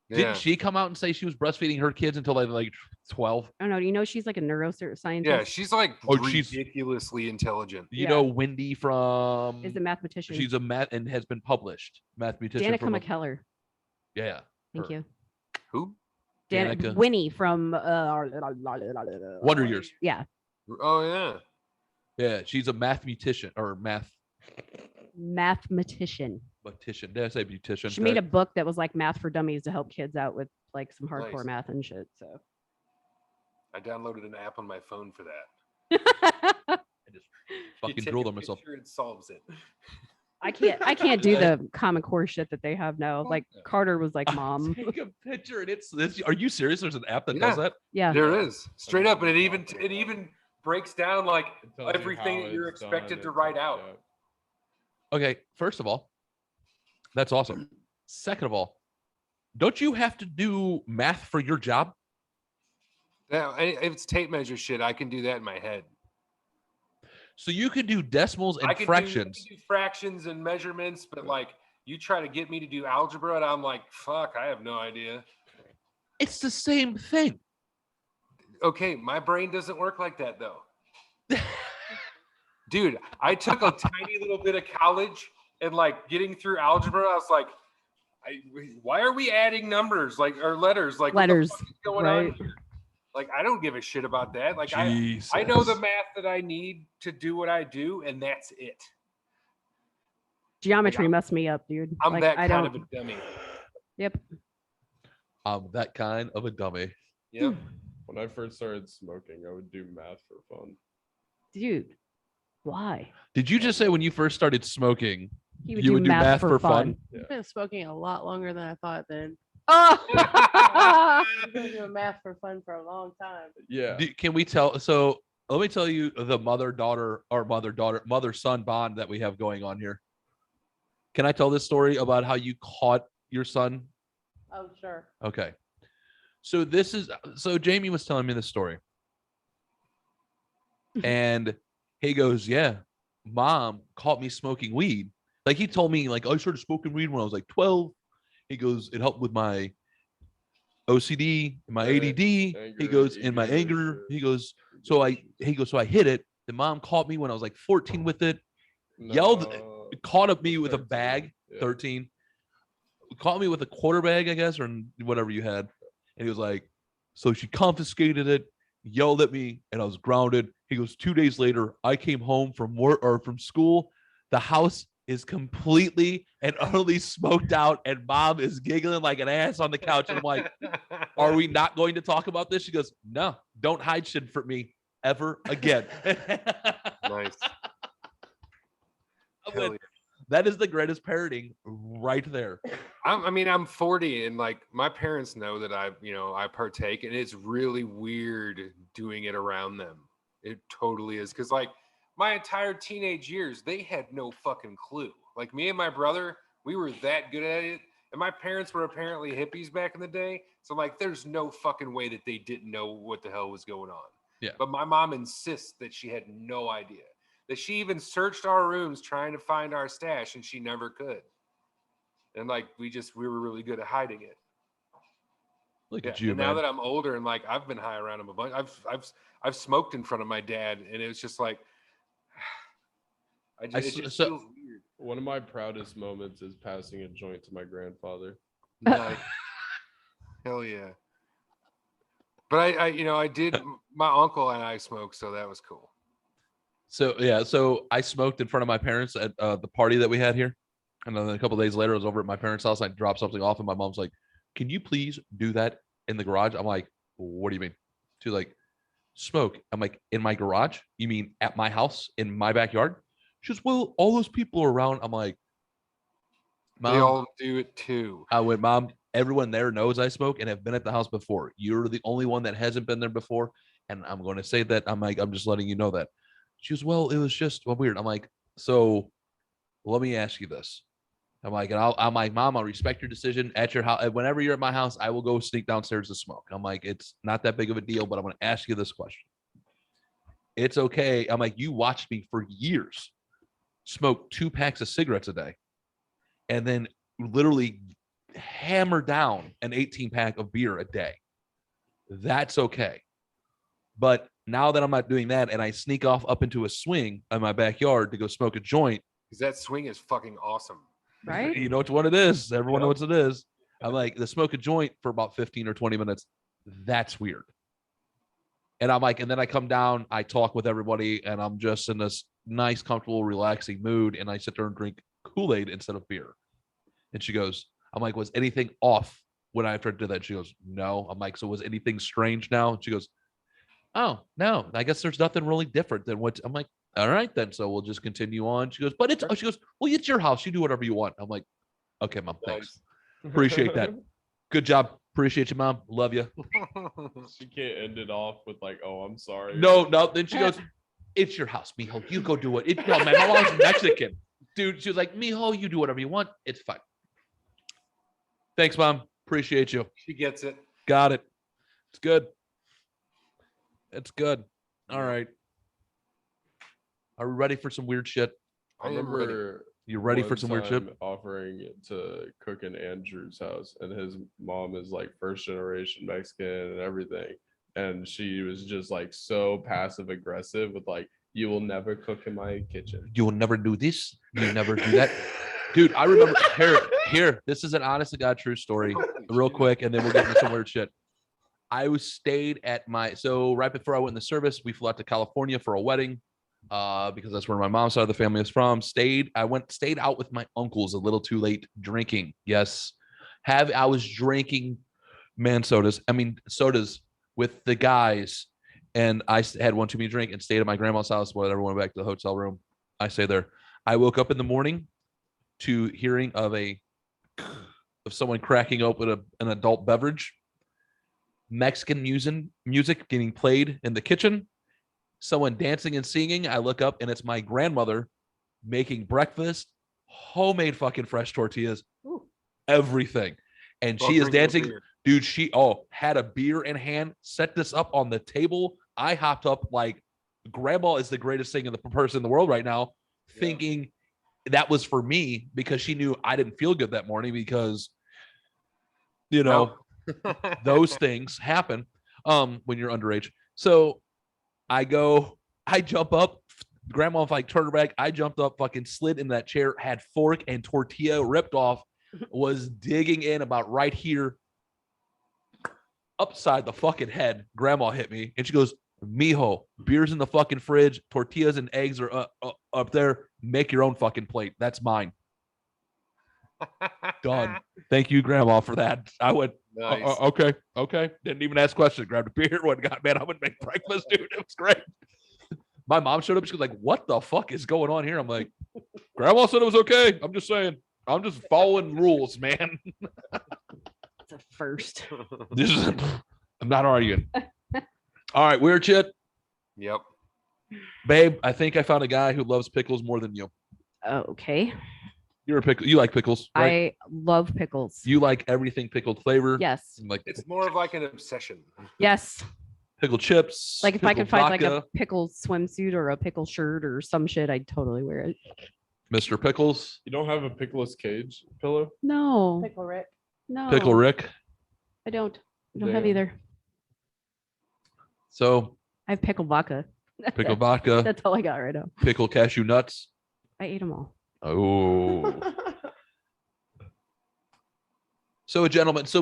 Yeah. Didn't she come out and say she was breastfeeding her kids until they were like 12? I don't know. You know, she's like a neuroscientist. Yeah, she's like she's- ridiculously intelligent. You Yeah. know Wendy from Is a mathematician. she's a math and has been published mathematician. Danica from McKellar. Yeah. Thank her. you. Who? Danica. Winnie from Wonder Years. Yeah. Oh yeah. Yeah, she's a mathematician. Mathematician. Did I say beautician? She made a book that was like math for dummies to help kids out with like some hardcore Nice. math and shit. So I downloaded an app on my phone for that. You fucking take drooled a on myself. picture, it solves it. I can't do the Common Core shit that they have now. Like Carter was like, "Mom, Take a picture and it's this. Are you serious? There's an app that Yeah. does that? yeah, There is straight up, and it even breaks down like It tells you everything how that you're it's done, expected to it's write like, out. yeah. Okay, first of all, that's awesome. Second of all, don't you have to do math for your job? Yeah, if it's tape measure shit, I can do that in my head. So you can do decimals I and can fractions. do fractions and measurements, but like you try to get me to do algebra, and I'm like, fuck, I have no idea. It's the same thing. Okay, my brain doesn't work like that though. Dude, I took a tiny little bit of college and like getting through algebra, I was like, Why are we adding numbers like or letters? Like Letters, what the fuck is going right? on here? Like I don't give a shit about that. Like I Jesus. know the math that I need to do what I do, and that's it. Geometry messed me up, dude. I'm like, that I kind don't. of a dummy. Yep. I'm that kind of a dummy. Yep. When I first started smoking, I would do math for fun. Dude, why? Did you just say when you first started smoking, He would you do would do math for fun? You've been smoking a lot longer than I thought then. Oh, You've been doing math for fun for a long time. Yeah. Can we tell? So let me tell you the mother-son bond that we have going on here. Can I tell this story about how you caught your son? Oh, sure. Okay. So Jamie was telling me this story. And he goes, yeah, mom caught me smoking weed. Like he told me, like, I started smoking weed when I was like 12. He goes, it helped with my OCD, my ADD. He goes, in my anger. He goes, so I hit it. The mom caught me when I was like 14 with it. Caught up me with a bag, 13. Caught me with a quarter bag, I guess, or whatever you had. And he was like, so she confiscated it, yelled at me, and I was grounded. He goes, 2 days later, I came home from work or from school. The house is completely and utterly smoked out, and mom is giggling like an ass on the couch. And I'm like, are we not going to talk about this? She goes, no, don't hide shit from me ever again. Nice. Hell yeah. That is the greatest parenting right there. I'm 40 and like my parents know that I partake, and it's really weird doing it around them. It totally is. Cause like my entire teenage years, they had no fucking clue. Like me and my brother, we were that good at it. And my parents were apparently hippies back in the day. So like there's no fucking way that they didn't know what the hell was going on. Yeah. But my mom insists that she had no idea. That she even searched our rooms trying to find our stash, and she never could. And like we were really good at hiding it. Look at you, and man. now that I'm older and like I've been high around him a bunch, I've smoked in front of my dad, and it was just like it just feels weird. One of my proudest moments is passing a joint to my grandfather. Nice. Hell yeah. But I did. My uncle and I smoked, so that was cool. So I smoked in front of my parents at the party that we had here, and then a couple of days later, I was over at my parents' house. I dropped something off, and my mom's like, "Can you please do that in the garage?" I'm like, "What do you mean?" She's like, "Smoke." I'm like, "In my garage? You mean at my house in my backyard?" She goes, "Well, all those people are around." I'm like, "Mom, they all do it too." I went, "Mom, everyone there knows I smoke and have been at the house before. You're the only one that hasn't been there before, and I'm going to say that." I'm like, "I'm just letting you know that." She goes, "Well, it was just weird." I'm like, "So let me ask you this." I'm like, I'm like, "Mom, I'll respect your decision at your house. Whenever you're at my house, I will go sneak downstairs to smoke." I'm like, "It's not that big of a deal, but I'm going to ask you this question. It's okay." I'm like, "You watched me for years smoke 2 packs of cigarettes a day and then literally hammer down an 18-pack of beer a day. That's okay. But now that I'm not doing that and I sneak off up into a swing in my backyard to go smoke a joint." Because that swing is fucking awesome. right? You know what it is. Everyone knows what it is. I'm like, the smoke a joint for about 15 or 20 minutes. That's weird. And I'm like, and then I come down, I talk with everybody, and I'm just in this nice, comfortable, relaxing mood. And I sit there and drink Kool-Aid instead of beer. And she goes, I'm like, "Was anything off when I after I did that?" She goes, "No." I'm like, "So was anything strange now?" And she goes, "Oh, no, I guess there's nothing really different than what." I'm like, "All right, then. So we'll just continue on." She goes, she goes, "Well, it's your house. You do whatever you want." I'm like, "Okay, Mom, thanks. Appreciate that. Good job. Appreciate you, Mom. Love you." She can't end it off with like, "Oh, I'm sorry." No. Then she goes, "It's your house, mijo. You go do it." No, man, my mom's Mexican. Dude, she was like, "Mijo, you do whatever you want. It's fine." Thanks, Mom. Appreciate you. She gets it. Got it. It's good. It's good. All right. Are we ready for some weird shit? I remember You ready for one some weird shit? time offering to cook in Andrew's house, and his mom is like first generation Mexican and everything, and she was just like so passive aggressive with like, "You will never cook in my kitchen. You will never do this. You never do that. Dude, I remember here. This is an honest to God true story, real quick, and then we'll get into some weird shit. Stayed at so right before I went in the service, we flew out to California for a wedding, because that's where my mom's side of the family is from. Stayed out with my uncles a little too late drinking. Yes, I was drinking sodas with the guys, and I had one too many drink and stayed at my grandma's house while everyone went back to the hotel room. I stayed there. I woke up in the morning to hearing of someone cracking open an adult beverage, Mexican music getting played in the kitchen, someone dancing and singing. I look up and it's my grandmother making breakfast, homemade fucking fresh tortillas, everything. And she is dancing. Dude, she had a beer in hand, set this up on the table. I hopped up like grandma is the greatest thing in the person in the world right now, thinking that was for me because she knew I didn't feel good that morning because, those things happen when you're underage. So I jump up, grandma like turned her back. I jumped up, fucking slid in that chair, had fork and tortilla ripped off, was digging in about right here, upside the fucking head. Grandma hit me and she goes, "Mijo, beer's in the fucking fridge, tortillas and eggs are up there. Make your own fucking plate. That's mine." Done. Thank you, grandma, for that. I went, Nice. okay. Didn't even ask questions. Grabbed a beer. Went, God, man, I would make breakfast, dude. It was great. My mom showed up. She was like, "What the fuck is going on here?" I'm like, "Grandma said it was okay. I'm just saying. I'm just following rules, man." It's a first. I'm not arguing. All right, weird shit. Yep. Babe, I think I found a guy who loves pickles more than you. Okay. You're a pickle. You like pickles, right? I love pickles. You like everything pickled flavor. Yes. Like It's more of like an obsession. Yes. pickled chips. Like if I could pickled find like a vodka. pickle swimsuit or a pickle shirt or some shit, I'd totally wear it. Mr. Pickles, You don't have a pickleless cage pillow? No. Pickle Rick. No. Pickle Rick. I don't. I don't have Damn. either. So I have pickle vodka. pickle vodka, That's all I got right now. pickle cashew nuts. I ate them all. Oh. So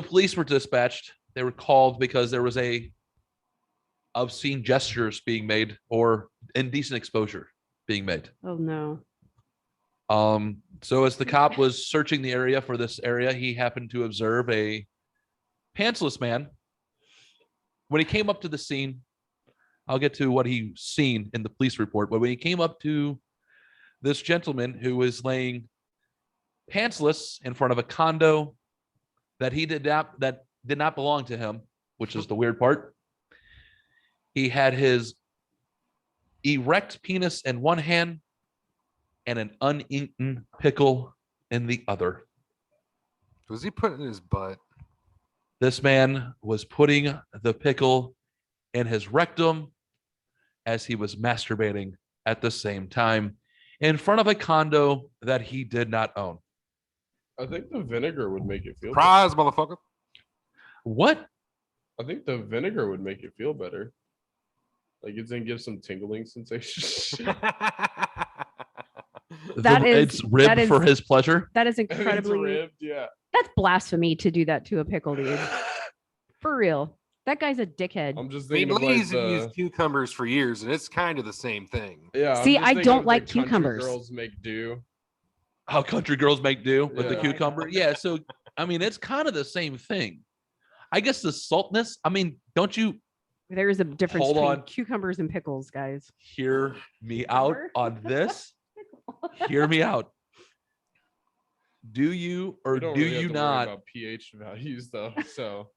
police were dispatched. They were called because there was obscene gestures being made or indecent exposure being made. Oh no. So as the cop was searching the area for this area, he happened to observe a pantsless man. When he came up to the scene, I'll get to what he seen in the police report, but when he came up to this gentleman who was laying pantsless in front of a condo that did not belong to him, which is the weird part. He had his erect penis in one hand and an uneaten pickle in the other. Was he putting in his butt? This man was putting the pickle in his rectum as he was masturbating at the same time in front of a condo that he did not own. I think the vinegar would make it feel Surprise, motherfucker. What? better. I think the vinegar would make it feel better. Like it's gonna give some tingling sensation. It's ribbed for his pleasure. That is It's incredibly. ribbed, yeah. That's blasphemy to do that to a pickle, dude. For real. That guy's a dickhead. I'm just I mean, thinking of like ladies have used the cucumbers for years, and it's kind of the same thing. yeah. I'm See, just I thinking don't of the like country cucumbers. Girls make do. How country girls make do with the Yeah. cucumber. Yeah. So, I mean, it's kind of the same thing. I guess the saltness, I mean, don't you There is a difference Hold between on. cucumbers and pickles, guys. hear me out Cucumber? on this? Hear me out. Do you or We don't do really have you to worry not? about pH values though. So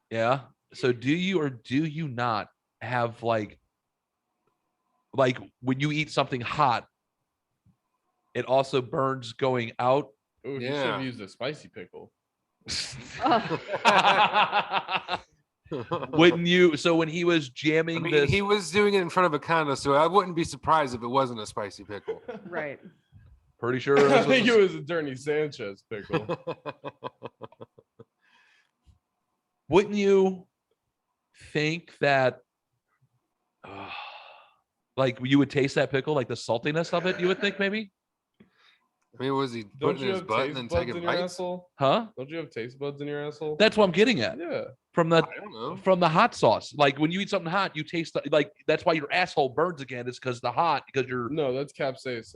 Yeah. So do you or do you not have like when you eat something hot, it also burns going out? ooh, you should Yeah. have used a spicy pickle. Wouldn't you? So when he was I jamming mean, this, he was doing it in front of a condo, so I wouldn't be surprised if it wasn't a spicy pickle. Right. pretty sure I this think was- it was a Dirty Sanchez pickle. wouldn't you think that like you would taste that pickle, like the saltiness of it, you would think maybe? I mean, was he Don't putting you his have butt and taste then buds taking in your bites? asshole? Huh? Don't you have taste buds in your asshole? That's what I'm getting at. Yeah. From I don't know. the hot sauce. Like when you eat something hot, you taste like that's why your asshole burns again. It's because the hot because you're No, that's capsaicin.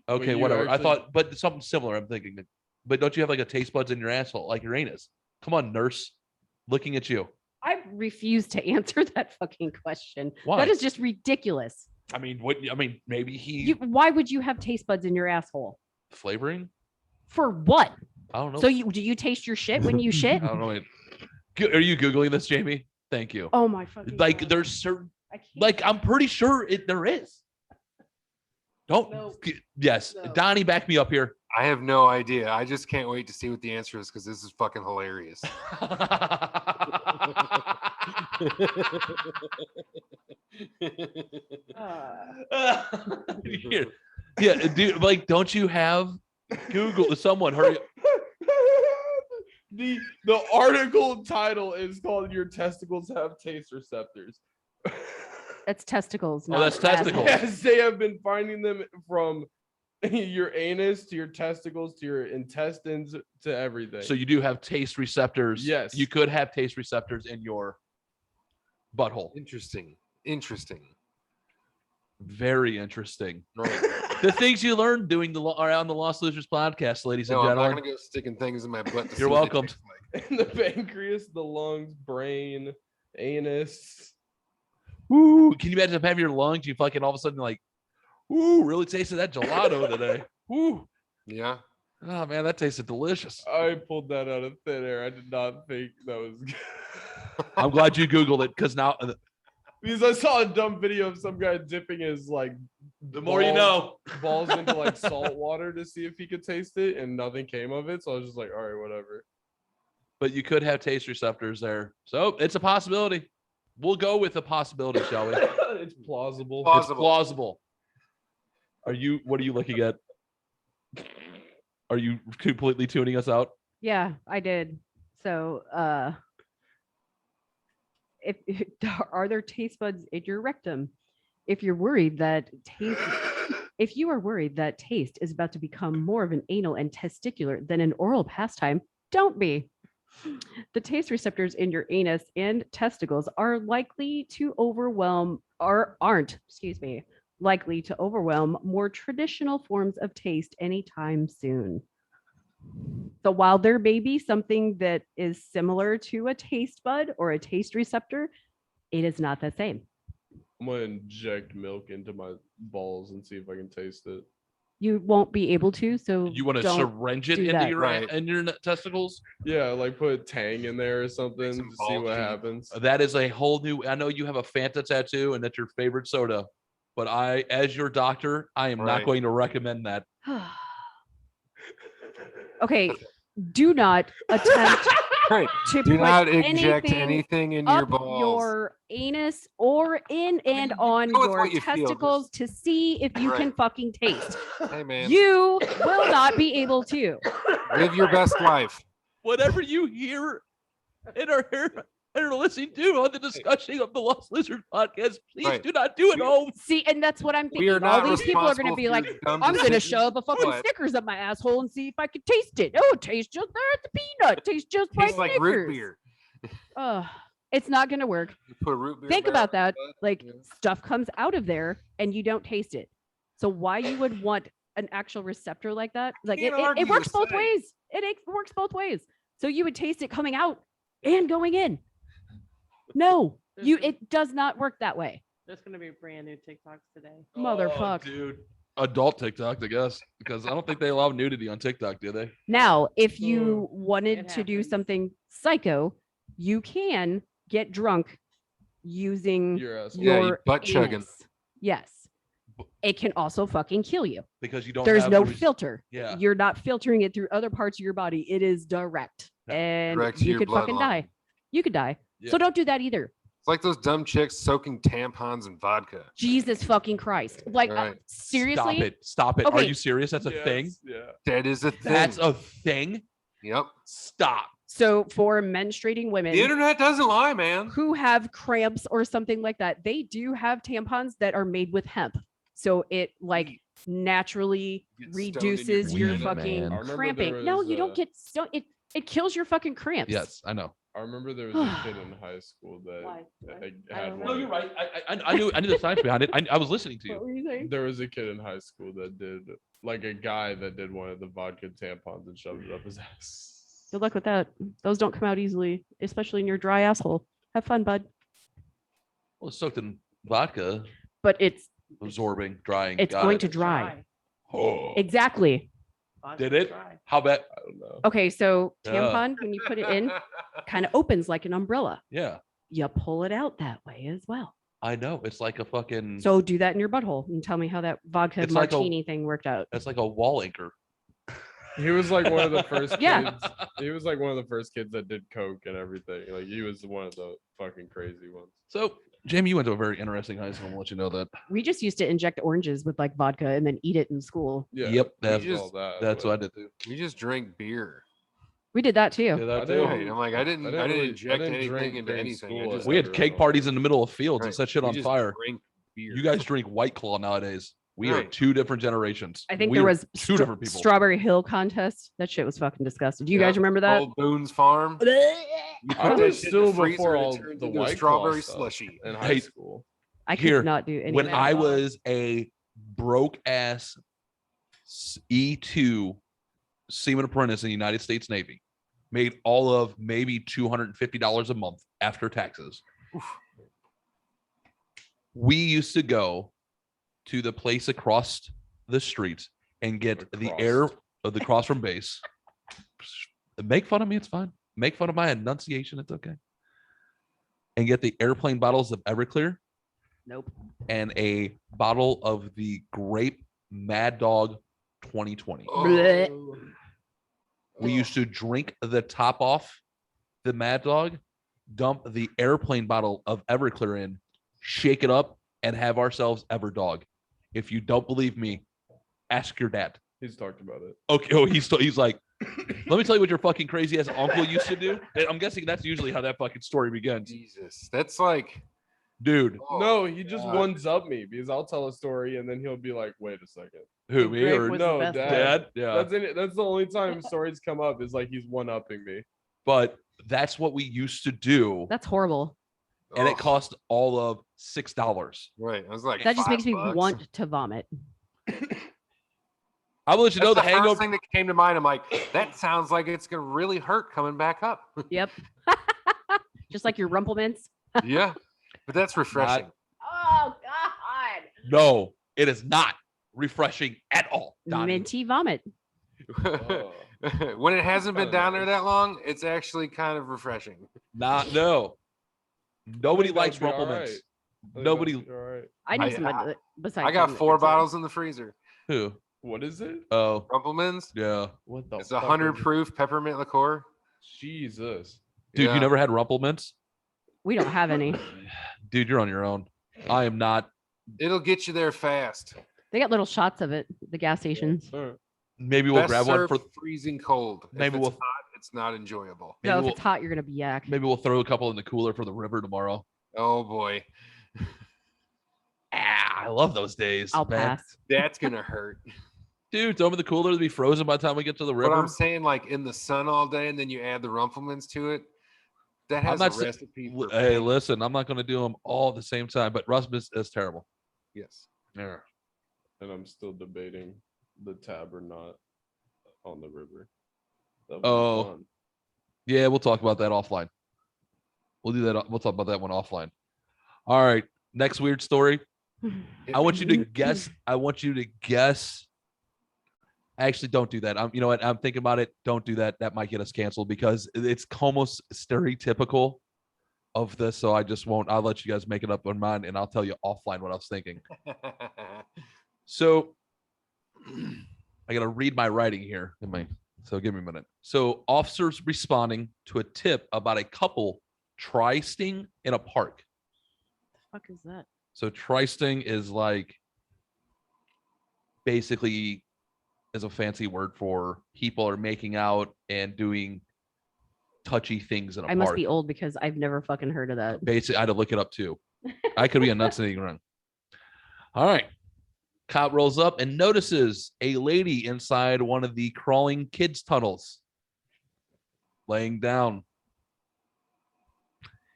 But okay. you Whatever. I actually- thought, but something similar. I'm thinking. But don't you have like a taste buds in your asshole, like your anus? Come on, nurse. Looking at you. I refuse to answer that fucking question. Why? That is just ridiculous. I mean, what? I mean, maybe Why would you have taste buds in your asshole? flavoring. For what? I don't know. So do you taste your shit when you shit? I don't know. Are you googling this, Jamie? Thank you. Oh my fucking Like God. there's certain I can't. like I'm pretty sure there is. Don't. No. Yes, No. Donnie, back me up here. I have no idea. I just can't wait to see what the answer is because this is fucking hilarious. Here. Yeah, dude. Like, don't you have Google? Someone hurry. The article title is called "Your Testicles Have Taste Receptors." That's testicles. Oh, not that's testicles. asshole. Yes, they have been finding them from your anus to your testicles to your intestines to everything. So you do have taste receptors. Yes. You could have taste receptors in your butthole. Interesting. Interesting. Very interesting. Right. The things you learn doing around the Lost Losers podcast, ladies No, and I'm not gentlemen. gonna go sticking things in my butt. To see You're what they welcome. taste like. in the pancreas, the lungs, brain, anus. Woo! Can you imagine having your lungs? You fucking all of a sudden like, ooh, really tasted that gelato today. Woo! Yeah. Oh man, that tasted delicious. I pulled that out of thin air. I did not think that was good. I'm glad you Googled it because now Because I saw a dumb video of some guy dipping his like the more you know. balls into like salt water to see if he could taste it, and nothing came of it. So I was just like, all right, whatever. But you could have taste receptors there, so it's a possibility. We'll go with a possibility, shall we? It's plausible. Plausible. It's plausible. What are you looking at? Are you completely tuning us out? Yeah, I did. So, if are there taste buds in your rectum? If you're worried that if you are worried that taste is about to become more of an anal and testicular than an oral pastime, don't be. The taste receptors in your anus and testicles are likely to overwhelm or aren't, likely to overwhelm more traditional forms of taste anytime soon. So while there may be something that is similar to a taste bud or a taste receptor, it is not the same. I'm gonna inject milk into my balls and see if I can taste it. You won't be able to. So You want to don't syringe it do into that. your Right. testicles? Yeah, like put Tang in there or something some to see ball what cheese. happens. That is a whole new. I know you have a Fanta tattoo and that's your favorite soda, but as your doctor, I am not Right. going to recommend that. Okay, do not attempt Right. to Do put not inject anything anything in your up balls. your anus or in and on go with your what you feel, testicles to see if you can Right. fucking taste. Hey man, You will not be able to. live your best life. Whatever you hear and are listening to on the discussion of the Lost Lizard podcast, please Right. do not do it home. See, and that's what I'm We thinking. are All not these people are going to responsible be for like, your dumb I'm going to decisions, shove a fucking but Snickers up my asshole and see if I can taste it. Oh, it tastes just there. It's a peanut. Tastes just tastes like like root Snickers. beer. It's not going to work. You put root beer. Think back about in that. your butt, Like yeah. stuff comes out of there and you don't taste it. So why you would want an actual receptor like that? Like Can't it argue works with both science. ways. It works both ways. So you would taste it coming out and going in. No, it does not work that way. There's gonna be brand new TikToks today. Motherfuck. Oh, dude. Adult TikTok, I guess, because I don't think they allow nudity on TikTok, do they? Now, if you wanted It to do happens. something psycho, you can get drunk using Your asshole. Yeah, you your butt chugging. anus. Yes. It can also fucking kill you. Because you don't. There's have no the filter. Yeah. You're not filtering it through other parts of your body. It is direct. Yeah. And Direct to you your could fucking bloodline. die. You could die. Yeah. So don't do that either. It's like those dumb chicks soaking tampons in vodka. Jesus fucking Christ. Like, Right. seriously? Stop it. Stop it. Are Okay. you serious? That's a Yes, thing. Yeah. That is a thing. That's a thing. Yep. Stop. So for menstruating women The internet doesn't lie, man. who have cramps or something like that, they do have tampons that are made with hemp. So it like naturally Get stoned in your reduces your weed, fucking man. I remember cramping. there No, was, you don't get don't it kills your fucking cramps. Yes, I know. I remember there was a kid in high school that Why? had don't one. No, you're right. I knew the science behind it. I was listening to What you. were you saying? There was a kid in high school that did, like a guy that did one of the vodka tampons and shoved it up his ass. Good luck with that. Those don't come out easily, especially in your dry asshole. Have fun, bud. Well, it's soaked in vodka, But it's absorbing, drying. it's Got going it. to dry. Oh, Exactly. did it? How bad? I don't know. Okay, so Yeah. tampon, when you put it in, kind of opens like an umbrella. Yeah, You pull it out that way as well. I know. It's like a fucking. So do that in your butthole and tell me how that vodka It's like a- martini thing worked out. It's like a wall anchor. He was like one of the first Yeah. kids. He was like one of the first kids that did coke and everything. Like he was one of the fucking crazy ones. So, Jamie, you went to a very interesting high school. I'll let you know that. We just used to inject oranges with like vodka and then eat it in school. Yeah. Yep, that's just- all that. That's but what I did too. We just drank beer. We did that too. Did I that didn't- too. Right. I'm like, I didn't really- inject didn't anything drink into during anything. school I just, We had Right. cake parties in the middle of fields and right, set shit we on just fire. drank beer. You guys drink White Claw nowadays. We are Right. two different generations. I think We there are was two different people. Strawberry Hill contest. That shit was fucking disgusting. Do you guys Yep. remember that? Old Boone's Farm. You I put that was shit in still the freezer before and it all turns the into a White strawberry Claw stuff slushy. in high Hey, school. I could Here, not do any when of that. I was a broke ass E2 seaman apprentice in the United States Navy, made all of maybe $250 a month after taxes. We used to go to the place across the street and get the Across. air of the cross from base. Make fun of me, it's fine. Make fun of my enunciation, it's okay. And get the airplane bottles of Everclear Nope. and a bottle of the grape Mad Dog 2020. Oh. We used to drink the top off the Mad Dog, dump the airplane bottle of Everclear in, shake it up, and have ourselves Everdog. If you don't believe me, ask your dad. He's talked about it. Okay. Oh, he's like, let me tell you what your fucking crazy ass uncle used to do. And I'm guessing that's usually how that fucking story begins, Jesus, that's like dude. oh, No, he just God. ones up me because I'll tell a story and then he'll be like, "Wait a second." Who, The me grape or was the no, best Dad. dad? Yeah. That's the only time stories come up is like he's one upping me. But that's what we used to do, That's horrible. and it oh, cost all of $6. right. I was like, That just makes me $5. want to vomit. I will let you know That's the the first hangover. thing that came to mind. I'm like, that sounds like it's gonna really hurt coming back up. Yep. Just like your rumplements. Yeah, but that's refreshing. Oh God. No, it is not refreshing at all. Donnie. Minty vomit. Oh. When it hasn't been Kinda down there nice. that long, it's actually kind of refreshing. Not no. Nobody I think likes that'd be all Rumplemans. right. I think Nobody. that'd be all right. I need I- somebody besides. I got him that 4 gets it. bottles in the freezer. Who? What is it? Oh, Rumplemans. yeah. What the? It's a fuck 100 is it? proof peppermint liqueur. Jesus. Dude, Yeah. you never had Rumplemans? We don't have any. Dude, you're on your own. I am not. It'll get you there fast. They got little shots of it. The gas stations. All right. Maybe we'll Best grab one served for. freezing cold. Maybe if it's we'll- hot, it's not enjoyable. Maybe No, if we'll, it's hot, you're gonna be yak. maybe we'll throw a couple in the cooler for the river tomorrow. Oh boy, Ah, I love those days. I'll man. pass. that's gonna hurt. Dude, throw them in the cooler to be frozen by the time we get to the But river. I'm saying, like in the sun all day, and then you add the Rumplemans to it. That I'm has not a sa- recipe. For Hey, pain. listen, I'm not going to do them all at the same time, but Rusmus is terrible. Yes. Yeah. And I'm still debating the tab or not on the river. That would be Oh. fun. Yeah, we'll talk about that offline. We'll do that. We'll talk about that one offline. All right. Next weird story. I want you to guess. I want you to guess. Actually, don't do that. You know what? I'm thinking about it. Don't do that. That might get us canceled because it's almost stereotypical of this. So I just won't. I'll let you guys make it up on mine, and I'll tell you offline what I was thinking. So I gotta read my writing here. So give me a minute. So officers responding to a tip about a couple tristing in a park. Fuck is that? So tristing is like basically is a fancy word for people are making out and doing touchy things in a I park. must be old because I've never fucking heard of that. Basically, I had to look it up too. I could be a nuts and ignorant. All right. Cop rolls up and notices a lady inside one of the crawling kids' tunnels, laying down,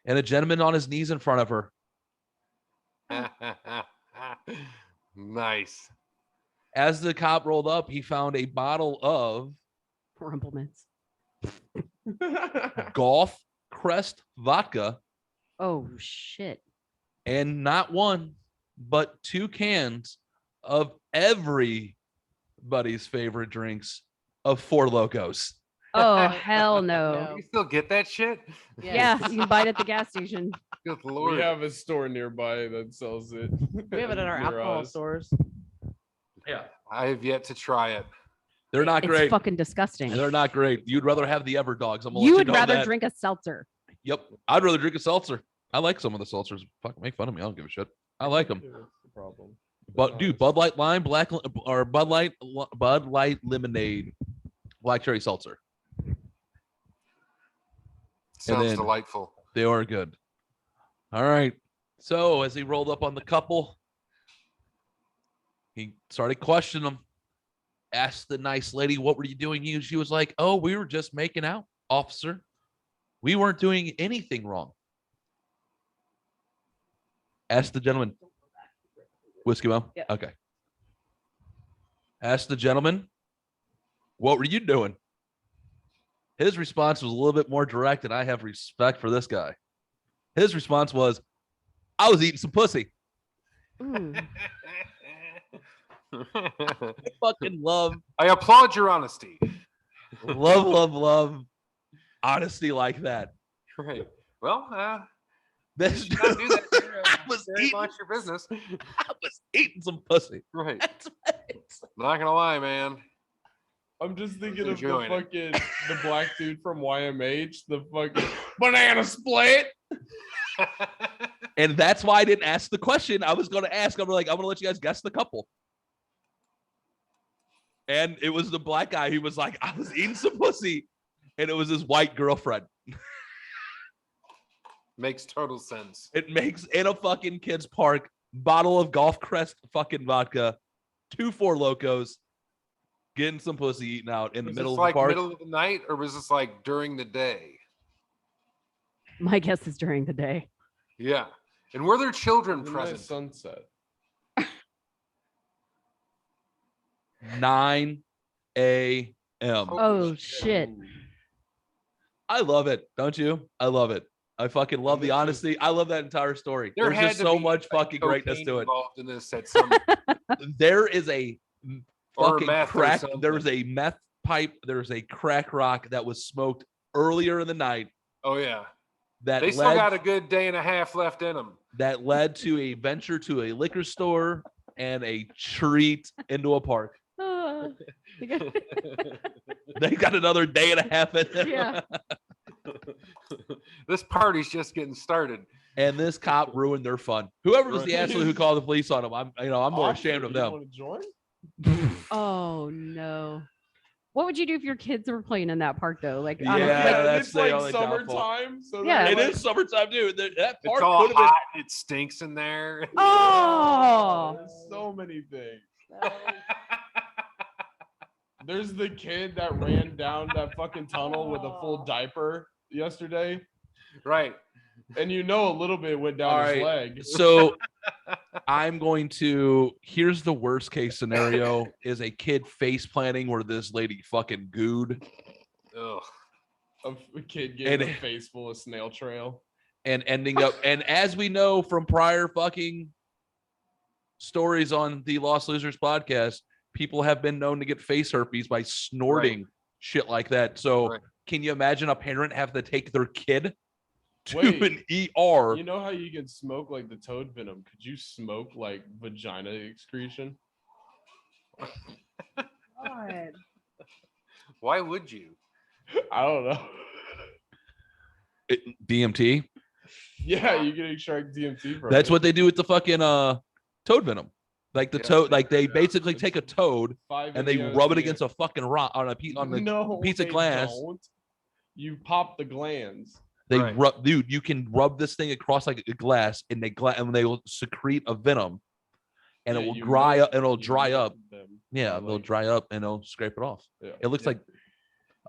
and a gentleman on his knees in front of her. Nice. As the cop rolled up, he found a bottle of Rumplements. Golf Crest vodka Oh shit. and not one, but 2 cans of everybody's favorite drinks of Four Locos. Oh hell no. You still get that shit? Yeah, you can buy it at the gas station. Good lord. We have a store nearby that sells it. We have it at our Near alcohol us. stores. Yeah. I have yet to try it. They're not It's great. fucking disgusting. They're not great. You'd rather have the Everdogs. I'm gonna You let would know rather that. drink a seltzer. Yep. I'd rather drink a seltzer. I like some of the seltzers. Fuck, make fun of me. I don't give a shit. I like them. What's the problem? But dude, Bud Light Lime, or Bud Light Lemonade, black cherry seltzer. Sounds then- delightful. They are good. All right. So as he rolled up on the couple, he started questioning them. Asked the nice lady, "What were you doing?" She was like, "Oh, we were just making out, officer. We weren't doing anything wrong." Asked the gentleman. Whiskey Mom? Yeah. Okay. Asked the gentleman, "What were you doing?" His response was a little bit more direct, and I have respect for this guy. His response was, "I was eating some pussy." Ooh. I fucking love I applaud your honesty. love honesty like that. Right. Well, This you gotta do that. I was Very eating- much your business. I was eating some pussy. Right. That's what it's like. Not gonna lie, man. I'm just thinking of the Enjoying it. fucking the black dude from YMH, the fucking banana split. And that's why I didn't ask the question. I was going to ask. I'm like, I'm going to let you guys guess the couple. And it was the black guy. He was like, I was eating some pussy. And it was his white girlfriend. Makes total sense. It makes in a fucking kids park, bottle of Golf Crest fucking vodka, 2 Four Locos, getting some pussy eaten out in the Was middle this of like the park. middle of the night, or was this like during the day? My guess is during the day. Yeah. And were there children Nice present? sunset. 9 a.m. Oh shit. I love it, don't you? I love it. I fucking love the Me too. honesty. I love that entire story. There There's had just to so be, much like, fucking greatness cocaine to it. involved in this at some There is a or fucking meth or crack. something. There was a meth pipe. There's a crack rock that was smoked earlier in the night Oh yeah. that They still led got a good day and a half left in them. that led to a venture to a liquor store and a treat into a park. Ah. They got another day and a half in it. Yeah. This party's just getting started. And this cop ruined their fun. Whoever was the Right. asshole who called the police on him, I'm more ashamed of You them. want to join? Oh no. What would you do if your kids were playing in that park though? Like, Yeah, like that's it's the like only downfall. summertime. So Yeah. It they're is summertime, dude. That It's park all could have been. hot. It stinks in there. oh, There's so many things. There's the kid that ran down that fucking tunnel with a full diaper yesterday, Right. and you know a little bit went down All his right. leg. So I'm going to. Here's the worst case scenario: is a kid face planting where this lady fucking gooed Ugh. A kid getting And- a face full of snail trail. and ending up. And as we know from prior fucking stories on the Lost Losers podcast, people have been known to get face herpes by snorting shit like that. So Right. can you imagine a parent have to take their kid to Wait. an ER? You know how you can smoke like the toad venom? Could you smoke like vagina excretion? God. Why would you? I don't know. DMT. Yeah, you can extract DMT from That's it. what they do with the fucking toad venom. Like the Yeah. toad, like they basically take a toad 5 and they videos rub it here. against a fucking rock on a piece on the No, piece of they glass. don't. You pop the glands. They Right. rub, dude. You can rub this thing across like a glass, and they and they will secrete a venom, and Yeah, it will you dry milk- up. It'll you dry milk up. them Yeah, by, they'll like- dry up and it'll scrape it off. Yeah. It looks Yeah.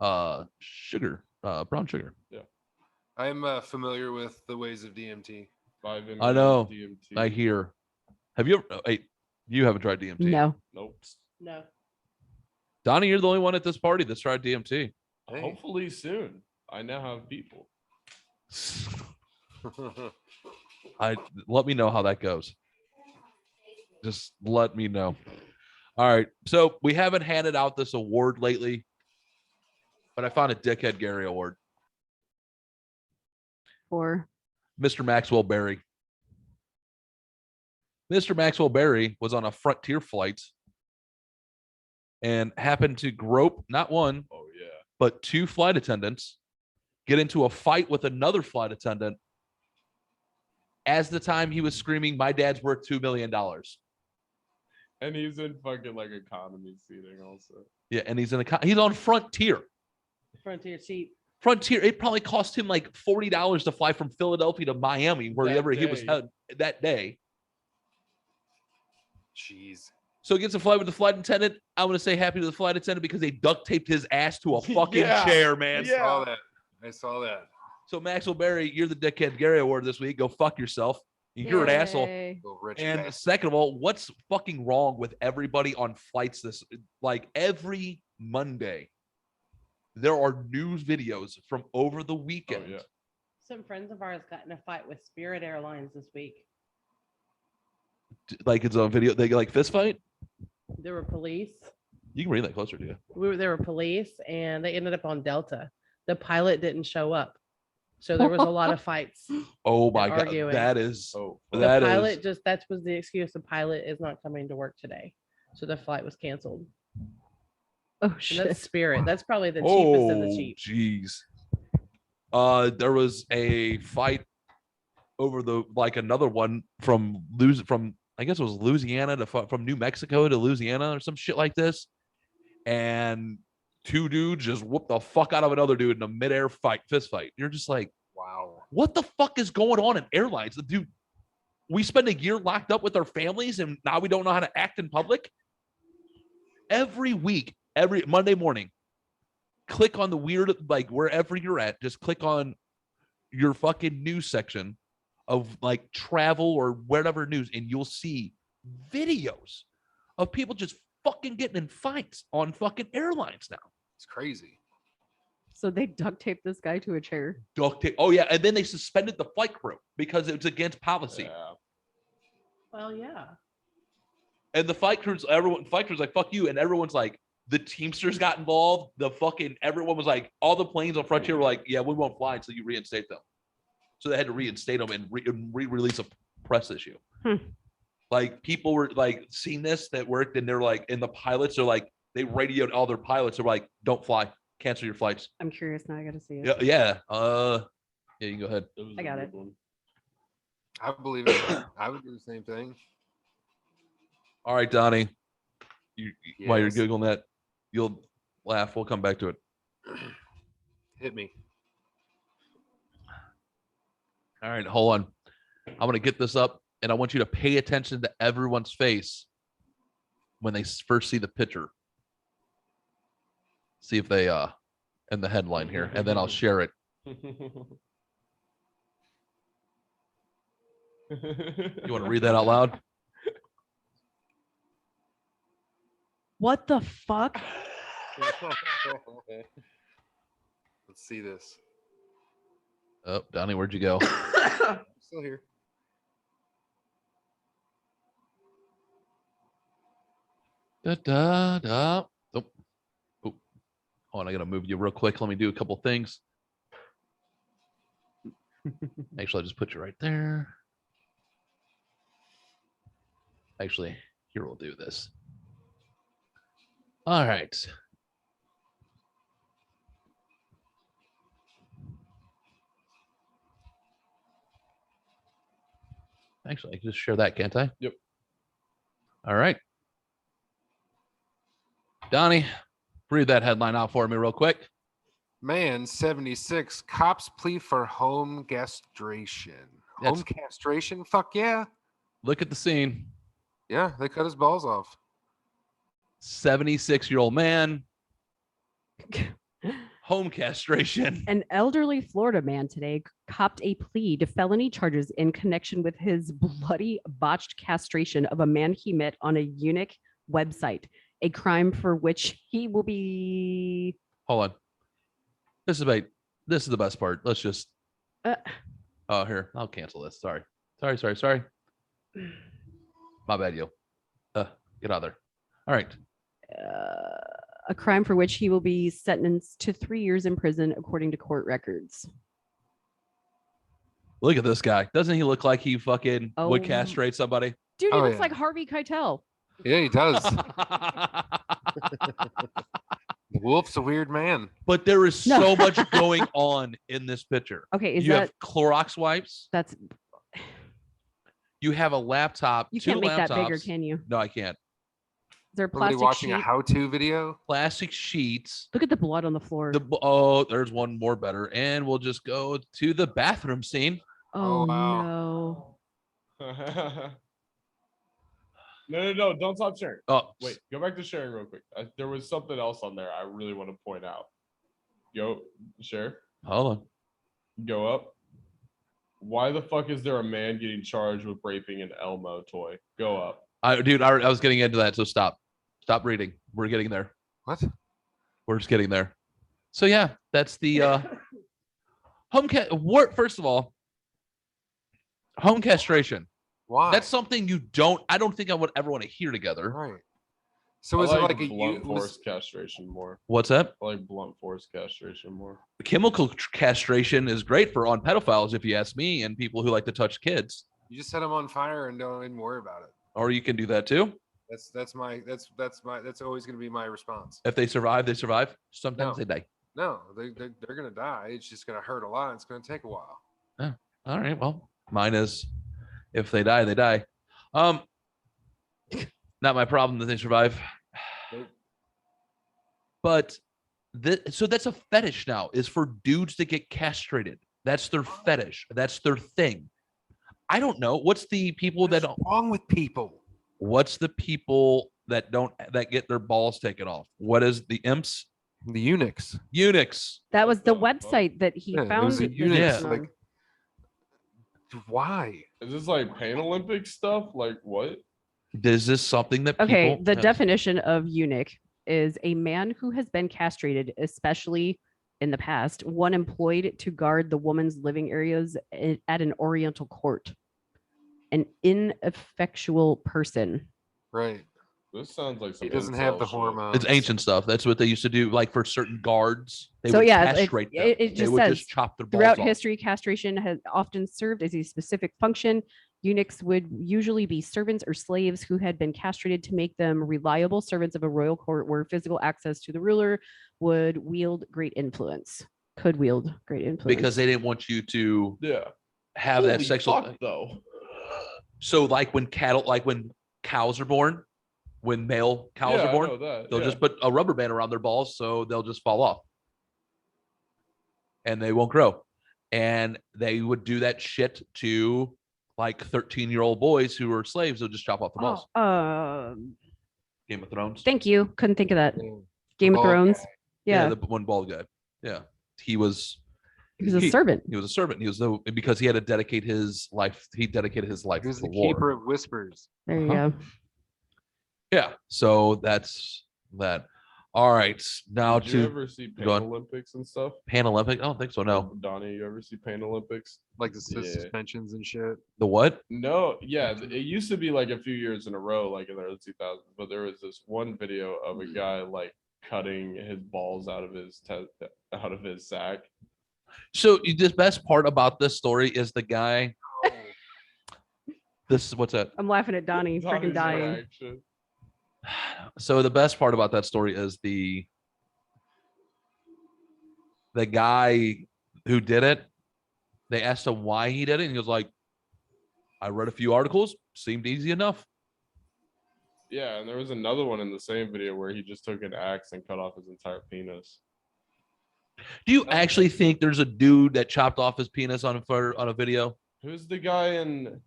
like sugar, brown sugar. I'm familiar with the ways of DMT. 5 I ml know. DMT. I hear. Have you ever? Hey, you haven't tried DMT? No. Nope. No. Donnie, you're the only one at this party that's tried DMT. Hey. Hopefully soon. I now have people. Let me know how that goes. Just let me know. All right. So we haven't handed out this award lately, but I found a Dickhead Gary Award. Or Mr. Maxwell Berry. Mr. Maxwell Berry was on a Frontier flight and happened to grope not one, Oh yeah. but 2 flight attendants, get into a fight with another flight attendant as the time he was screaming, "My dad's worth $2 million." And he's in fucking like economy seating also. Yeah, and he's on Frontier. Frontier cheap. Frontier, it probably cost him like $40 to fly from Philadelphia to Miami, wherever he was day. headed that day. Jeez. So he gets a flight with the flight attendant. I want to say happy to the flight attendant because they duct taped his ass to a fucking Yeah. chair, man. Yeah. Saw that. I saw that. So Maxwell Berry, you're the Dickhead Gary Award this week. Go fuck yourself. You're an asshole. Yay. Little rich And bastard. second of all, what's fucking wrong with everybody on flights like every Monday? There are news videos from over the weekend. Oh, yeah. Some friends of ours got in a fight with Spirit Airlines this week. Like it's a video, they like fist fight. There were police. You can bring that closer to you. There were police, and they ended up on Delta. The pilot didn't show up, so there was a lot of fights. Oh my god, arguing. that is Oh, The that is pilot that was the excuse. The pilot is not coming to work today, so the flight was canceled. Oh And shit. that's Spirit. That's probably the cheapest of the cheap. Jeez. There was a fight over another one from I guess it was Louisiana from New Mexico to Louisiana or some shit like this, and 2 dudes just whooped the fuck out of another dude in a midair fist fight. You're just like, Wow. what the fuck is going on in airlines? The dude, we spend a year locked up with our families, and now we don't know how to act in public. Every week, every Monday morning, click on the weird, like wherever you're at, just click on your fucking news section of like travel or whatever news, and you'll see videos of people just fucking getting in fights on fucking airlines now. It's crazy. So they duct taped this guy to a chair. Duct tape. Oh yeah, and then they suspended the flight crew because it was against policy. yeah. Well, yeah. And the flight crew's like, fuck you. And everyone's like, the Teamsters got involved. Everyone was like, all the planes on Frontier were like, yeah, we won't fly until you reinstate them. So they had to reinstate them and re-release a press issue. Like people were like seeing this that worked, and they're like, and the pilots are like, they radioed all their pilots. They're like, don't fly, cancel your flights. I'm curious now. I gotta see it. Yeah, yeah. Yeah, you can go ahead. It was I a got good it. one. I believe it. I would do the same thing. All right, Donnie. While you're Yes. googling that, you'll laugh. We'll come back to it. Hit me. All right, hold on. I'm going to get this up, and I want you to pay attention to everyone's face when they first see the picture. See if they in the headline here, and then I'll share it. You want to read that out loud? What the fuck? Let's see this. Oh, Donnie, where'd you go? Still here. Da, da, da. Oh. Oh. Hold on, I gotta move you real quick. Let me do a couple things. Actually, I'll just put you right there. Actually, here we'll do this. All right. Actually, I can just share that, can't I? Yep. All right. Donnie, read that headline out for me real quick. Man, 76. Cops plea for home castration. That's- Home castration? Fuck yeah. Look at the scene. Yeah, they cut his balls off. 76-year-old man. Home castration. An elderly Florida man today copped a plea to felony charges in connection with his bloody botched castration of a man he met on a eunuch website, a crime for which he will be. Hold on. This is the best part. Let's just. Oh, here. I'll cancel this. Sorry. My bad, yo. Get out of there. All right. A crime for which he will be sentenced to 3 years in prison, according to court records. Look at this guy. Doesn't he look like he fucking would castrate somebody? Dude, he looks like Harvey Keitel. Yeah, he does. Wolf's a weird man. But there is so much going on in this picture. Okay, you have Clorox wipes. That's. You have a laptop. You can't make that bigger, can you? No, I can't. Is there Somebody plastic watching sheet? a how-to video? Plastic sheets. Look at the blood on the floor. There's one more better. And we'll just go to the bathroom scene. Oh, wow. no. No, don't stop sharing. Oh, wait, go back to sharing real quick. There was something else on there I really want to point out. Go share. Hold on. Go up. Why the fuck is there a man getting charged with raping an Elmo toy? Go up. I was getting into that, so stop reading. We're getting there. What? We're just getting there. So yeah, that's the home first of all, home castration. Why? That's something I don't think I would ever want to hear together. Right. So I is it like a blunt force castration more? What's that? I like blunt force castration more. Chemical castration is great on pedophiles, if you ask me, and people who like to touch kids. You just set them on fire and don't even worry about it. Or you can do that too. That's always going to be my response. If they survive, they survive. Sometimes they die. No, they're going to die. It's just going to hurt a lot. It's going to take a while. Oh, all right. Well, mine is if they die, they die. Not my problem that they survive. But so that's a fetish now, is for dudes to get castrated. That's their fetish. That's their thing. I don't know. What's the people What's wrong with people? What's the people that get their balls taken off? What is the imps? The eunuchs. Eunuchs. That was the website that he found. It was the eunuchs. Yeah. Like, why? Is this like Pan Olympic stuff? Like what? Is this something that Okay, people, the definition of eunuch is a man who has been castrated, especially in the past, one employed to guard the woman's living areas at an oriental court. An ineffectual person. Right. This sounds like He something. doesn't have the hormones. It's ancient stuff. That's what they used to do, like for certain guards. They So would yeah, castrate them. it They just would says just chop their balls throughout off. history, castration has often served as a specific function. Eunuchs would usually be servants or slaves who had been castrated to make them reliable servants of a royal court where physical access to the ruler would wield great influence. Could wield great influence. Because they didn't want you to have Holy that sexual. fuck, though. So like when cows are born, when male cows are born, they'll just put a rubber band around their balls so they'll just fall off and they won't grow. And they would do that shit to like 13-year-old boys who were slaves. They'll just chop off the balls. Game of Thrones. Thank you. Couldn't think of that. Yeah. Game of Bald Thrones. guy. Yeah. The one bald guy. Yeah. He was a servant. He was a servant. He was because he had to dedicate his life. He dedicated his life He was to the the war. keeper of whispers. There you Uh-huh. go. Yeah. So that's that. All right. Now Did you to ever see Pan go on. Olympics and stuff? Pan Olympic. I don't think so. No. Donnie, you ever see Pan Olympics? Like the Yeah. suspensions and shit. The what? No, yeah, it used to be like a few years in a row, like in the early 2000s. But there was this one video of a guy like cutting his balls out of his sack. So the best part about this story is the guy. This is what's that? I'm laughing at Donnie freaking Donnie's dying. reaction. So the best part about that story is the guy who did it. They asked him why he did it, and he was like, "I read a few articles. Seemed easy enough." Yeah, and there was another one in the same video where he just took an axe and cut off his entire penis. Do you actually think there's a dude that chopped off his penis on a video? Who's the guy in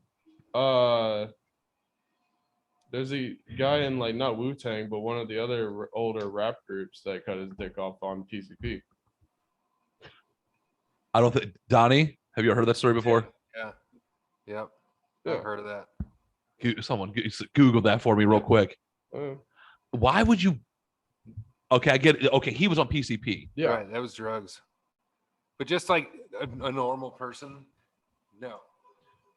There's a guy in like not Wu-Tang, but one of the other older rap groups that cut his dick off on PCP. I don't think Donnie. Have you ever heard that story before? Yeah. Yep. Yeah. I've heard of that. Someone Google that for me real quick. Why would you? Okay, I get it. Okay, he was on PCP. Yeah. Right. That was drugs. But just like a normal person, no.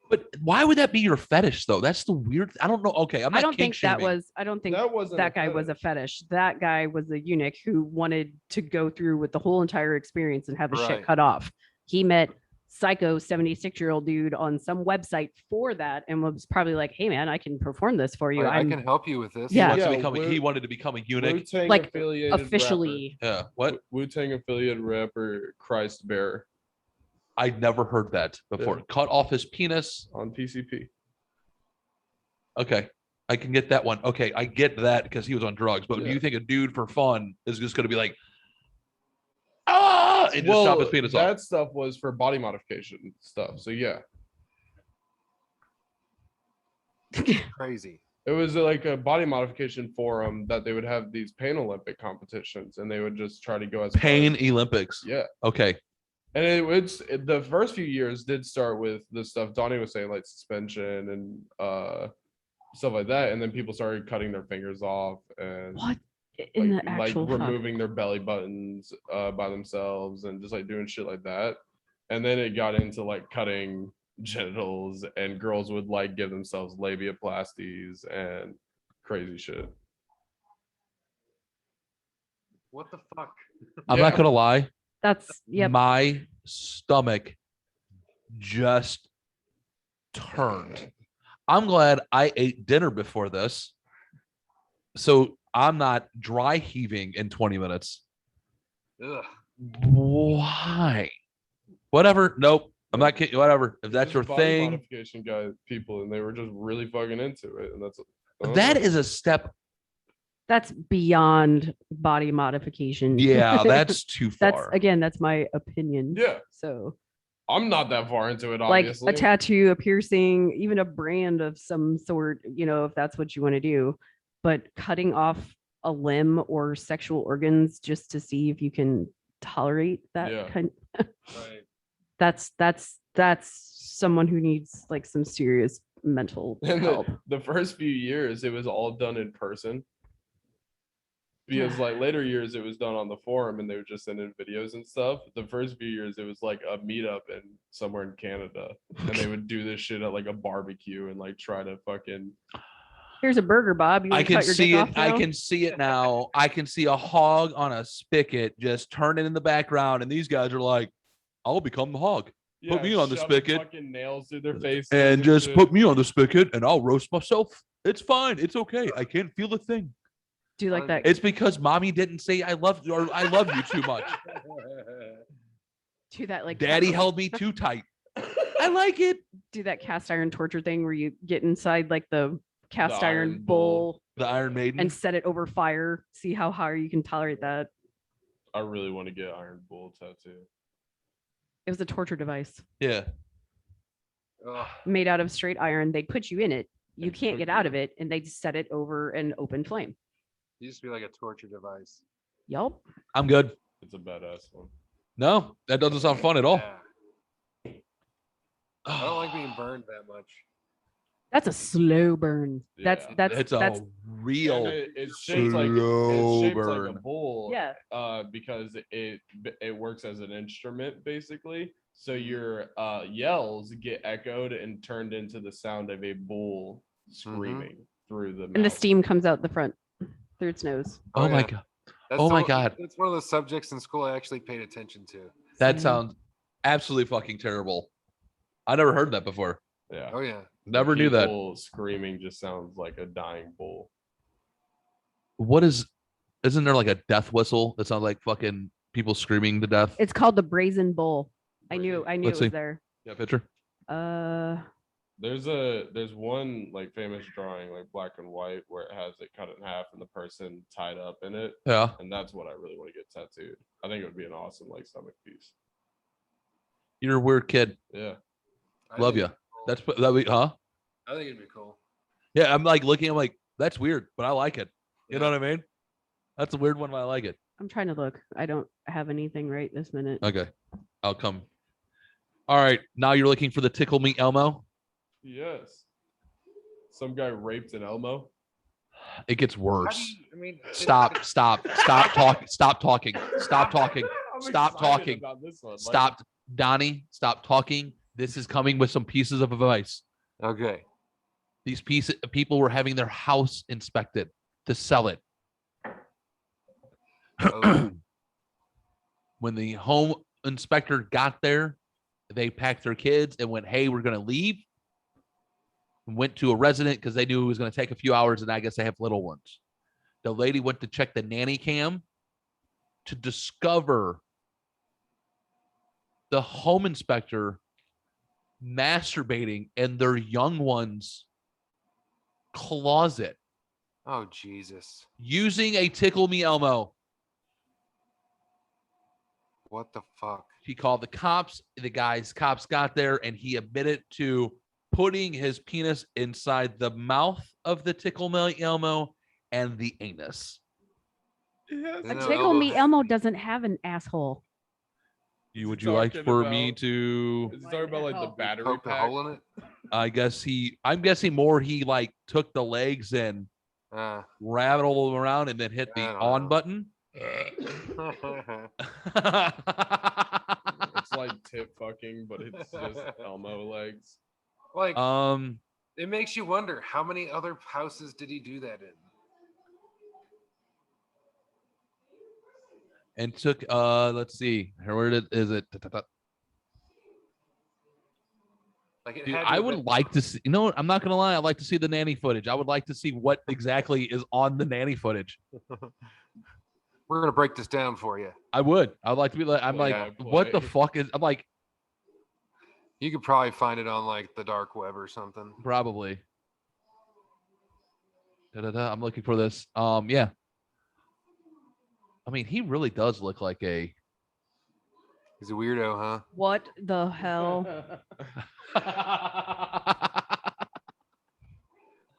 But why would that be your fetish though? That's the weird. I don't know. Okay, I'm not I don't think that kink-shaming. was. I don't think That wasn't that guy was a fetish. That guy was a eunuch who wanted to go through with the whole entire experience and have his shit Right. cut off. He met psycho 76-year-old dude on some website for that and was probably like, hey man, I can perform this for you. I can help you with this. Yeah. He wanted to become a eunuch. Wu-Tang Like, affiliated officially. Yeah. What? rapper. Wu-Tang affiliated rapper Christ Bearer I'd never heard that before. Yeah. Cut off his penis. on PCP. Okay. I can get that one. Okay, I get that because he was on drugs. But do Yeah. you think a dude for fun is just going to be like, ah, and just chop his penis off? That stuff was for body modification stuff. So yeah, Crazy. it was like a body modification forum that they would have these pain Olympic competitions, and they would just try to go as far Pain as- Olympics. Yeah, Okay. and the first few years did start with the stuff Donnie was saying, like suspension and stuff like that, and then people started cutting their fingers off and What in like, the actual fuck? removing their belly buttons by themselves and just like doing shit like that. And then it got into like cutting genitals, and girls would like give themselves labiaplasties and crazy shit. What the fuck? I'm Yeah. not going to lie. That's My stomach just turned. I'm glad I ate dinner before this. So I'm not dry heaving in 20 minutes. Ugh. Why? Whatever. Nope. I'm not kidding. Whatever. If that's Just your body thing, modification guy people, and they were just really fucking into it, and that's I don't that know. is a step. that's beyond body modification. Yeah, that's too that's far. again, that's my opinion. Yeah, So I'm not that far into it, like obviously. a tattoo, a piercing, even a brand of some sort, if that's what you want to do. But cutting off a limb or sexual organs just to see if you can tolerate that Yeah. kind, Right. that's someone who needs like some serious mental And help. the first few years, it was all done in person. Because like later years, it was done on the forum, and they would just send in videos and stuff. The first few years, it was like a meetup in somewhere in Canada, and they would do this shit at like a barbecue and like try to fucking. Here's a burger, Bob. You I want to can cut your see dick it. off I now? can see it now. I can see a hog on a spigot just turning in the background, and these guys are like, "I'll become the hog Put me on the shoving spigot. Fucking nails through their face. and just put me on the spigot, and I'll roast myself. It's fine. It's okay. I can't feel a thing. Do you like that? It's because mommy didn't say I love you or I love you too much. Do that like Daddy held me too tight. I like it. do that cast iron torture thing where you get inside like the cast iron iron bowl bowl. The Iron Maiden. and set it over fire. See how high you can tolerate that. I really want to get Iron Bull tattoo. It was a torture device Yeah. Ugh. made out of straight iron. They'd put you in it. You And can't cook get out you. of it, and they'd set it over an open flame. It used to be like a torture device. Yup. I'm good. It's a badass one. No, that doesn't sound fun at all. Yeah. I don't like being burned that much. That's a slow burn. That's Yeah. that's It's that's a real. It's shaped like slow like a burn. bull. yeah. Because it works as an instrument basically. So your yells get echoed and turned into the sound of a bull screaming through the. And the mouth. steam comes out the front through its nose. Oh my yeah. god. That's Oh my the- God. It's one of the subjects in school I actually paid attention to. That Same. sounds absolutely fucking terrible. I never heard that before. Yeah. Oh yeah. Never knew that. People screaming just sounds like a dying bull. What is? Isn't there like a death whistle that sounds like fucking people screaming to death? It's called the brazen bull. I knew Let's it was see. there. Yeah, picture. There's one like famous drawing, like black and white, where it has it cut in half and the person tied up in it. Yeah. And that's what I really want to get tattooed. I think it would be an awesome like stomach piece. You're a weird kid. Yeah. I Love think ya. it'd be cool. That's that we huh? I think it'd be cool. Yeah, I'm like looking. I'm like, That's weird, but I like it. You know what I mean? That's a weird one, but I like it. I'm trying to look. I don't have anything right this minute. Okay. I'll come. All right. Now you're looking for the Tickle Me Elmo. Yes. Some guy raped an Elmo. It gets How do worse. you- I mean, Stop talking. Stop talking. Stop talking. I'm Stop excited talking. about this one. Like, Stop, Donnie. Stop talking. This is coming with some pieces of advice. Okay. These people were having their house inspected to sell it. Oh. When the home inspector got there, they packed their kids and went, "Hey, we're going to leave." Went to a resident because they knew it was going to take a few hours, and I guess they have little ones. The lady went to check the nanny cam to discover the home inspector masturbating in their young one's closet Oh, Jesus. using a Tickle Me Elmo. What the fuck? He called the cops. Cops got there, and he admitted to putting his penis inside the mouth of the Tickle Me Elmo and the anus. yes. A No, Tickle Elmo. Me Elmo doesn't have an asshole. Would you like talking for me about- to? Is he talking about like the battery Poke a pack? hole in it? I'm guessing more he like took the legs and Uh, rattled them around and then hit the I don't on know. button. It's like tit fucking, but it's just Elmo legs. like, um, it makes you wonder how many other houses did he do that in? and took let's see, where is it? Like, it Dude, had to I have would been- like to see. You know, I'm not gonna lie. I'd like to see the nanny footage. I would like to see what exactly is on the nanny footage. We're gonna break this down for you. I would. I would like to be like. I'm Play like, by what the play. fuck is? I'm like, You could probably find it on like the dark web or something. probably. I'm looking for this. Yeah. I mean, he really does look like a. He's a weirdo, huh? What the hell?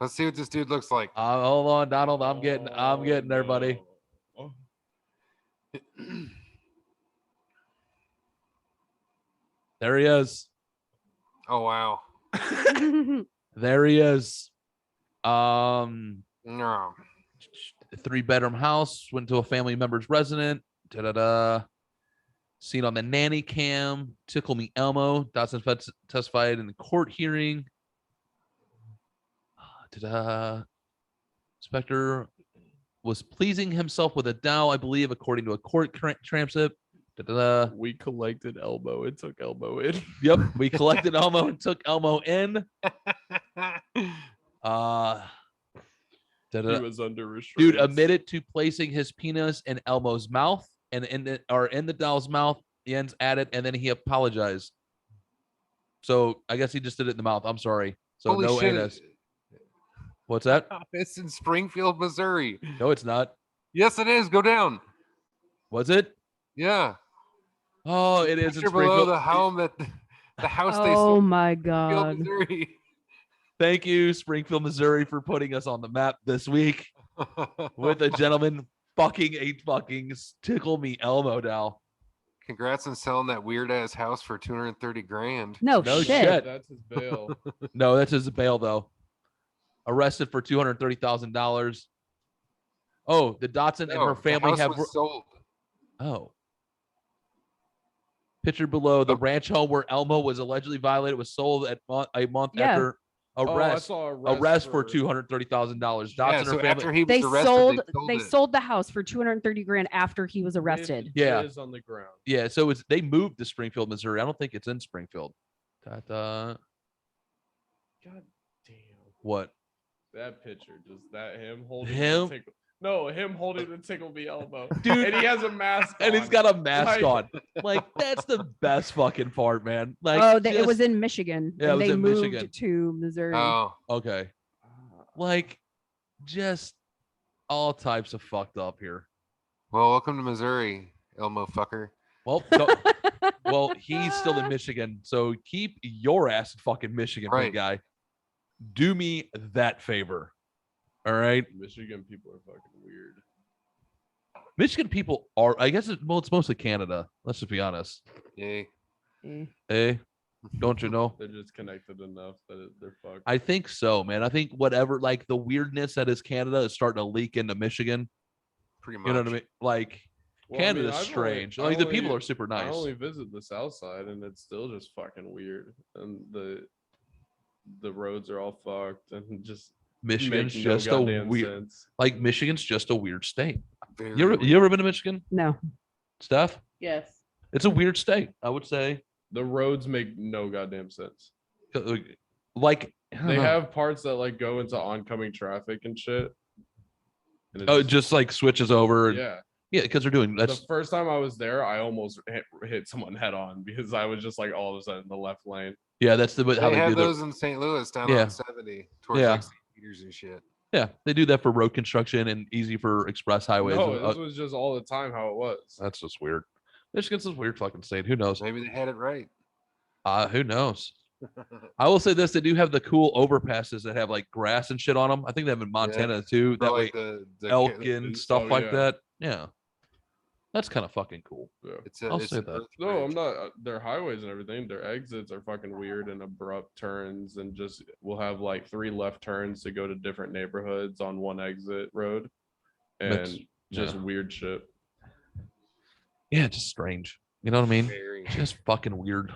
Let's see what this dude looks like. Hold on, Donald. I'm getting there, buddy. Oh, There he is. Oh wow. There he is. Um, No. 3-bedroom house. Went to a family member's resident. Da-da-da. Seen on the nanny cam. Tickle Me Elmo. Dotson testified in the court hearing. Ta-da. Inspector was pleasing himself with a doll, I believe, according to a court transcript. Da-da-da. we collected Elmo and took Elmo in. Yep, we collected Elmo and took Elmo in. Da-da-da. He was under restraint. Dude admitted to placing his penis in Elmo's mouth and in the doll's mouth. The ends added, and then he apologized. So I guess he just did it in the mouth. I'm sorry. So Holy no shit. anus. What's that? It's in Springfield, Missouri. No, it's not. Yes, it is. Go down. Was it? Yeah. Oh, it is in Picture below Springfield. the home that the house they Oh sold my in Springfield, god. Missouri. Thank you, Springfield, Missouri, for putting us on the map this week with a gentleman fucking a fucking Tickle Me Elmo doll. Congrats on selling that weird ass house for 230 grand. No, No shit. shit. That's his bail. No, that's his bail though. Arrested for $230,000. Oh, the Dotson and No, her the family house have. was sold. Oh. Picture below the ranch home where Elmo was allegedly violated was sold at a month Yeah. after Oh, I arrest. saw arrest for $230,000. Dotson Yeah, and so her after family. he was They arrested, sold they they sold the house for 230 grand after he was arrested. Yeah. Jizz on the ground. Yeah, so they moved to Springfield, Missouri. I don't think it's in Springfield. God damn. What? That picture, just that him holding Him? the tickle. No, him holding the Tickle Me Elmo. Dude. And he has a mask And he's on. got a mask Like- on. Like, that's the best fucking part, man. Like, It was just- in Michigan. Yeah, it and was they in moved Michigan. to Missouri. Oh, okay. Like, just all types of fucked up here. well, welcome to Missouri, Elmo fucker. Well, well, he's still in Michigan, so keep your ass in fucking Michigan, Right. big guy. Do me that favor. All right. Michigan people are fucking weird. Michigan people are, I guess, it's mostly Canada. Let's just be honest. Yay. Hey, don't you know? They're just connected enough that they're fucked. I think so, man. I think whatever, like the weirdness that is Canada is starting to leak into Michigan. Pretty much. You know what I mean? Like Well, I mean, Canada's I've strange. only- Like the people are super I nice. only visit the south side and it's still just fucking weird. And the roads are all fucked and just Michigan's make no just a goddamn weird, sense. like Michigan's just a weird state. Very You weird. ever been to Michigan, No. Steph? Yes. It's a weird state, I would say. The roads make no goddamn sense. Like I don't They know. have parts that like go into oncoming traffic and shit. And Oh, it just like switches over. And, yeah. yeah, because they're doing The that's first time I was there, I almost hit someone head on because I was just like all of a sudden in the left lane. yeah, that's the how They they have do those the in St. Louis down Yeah. on 70 towards Yeah. like St. Peter's and shit. yeah, they do that for road construction and easy for express highways. No, and, this was just all the time how it was. that's just weird. Michigan's a weird fucking state. Who knows? Maybe they had it right. Who knows? I will say this: they do have the cool overpasses that have like grass and shit on them. I think they have in Montana too. For, That like, way, the elk the and boost. stuff Oh, like yeah. that. Yeah, that's kind of fucking cool. Yeah. I'll It's say a that. earth No, bridge. I'm not. Their highways and everything, their exits are fucking weird and abrupt turns, and just we'll have like 3 left turns to go to different neighborhoods on one exit road, and That's- just yeah. weird shit. Yeah, just strange. You know what I mean? Very. Just fucking weird.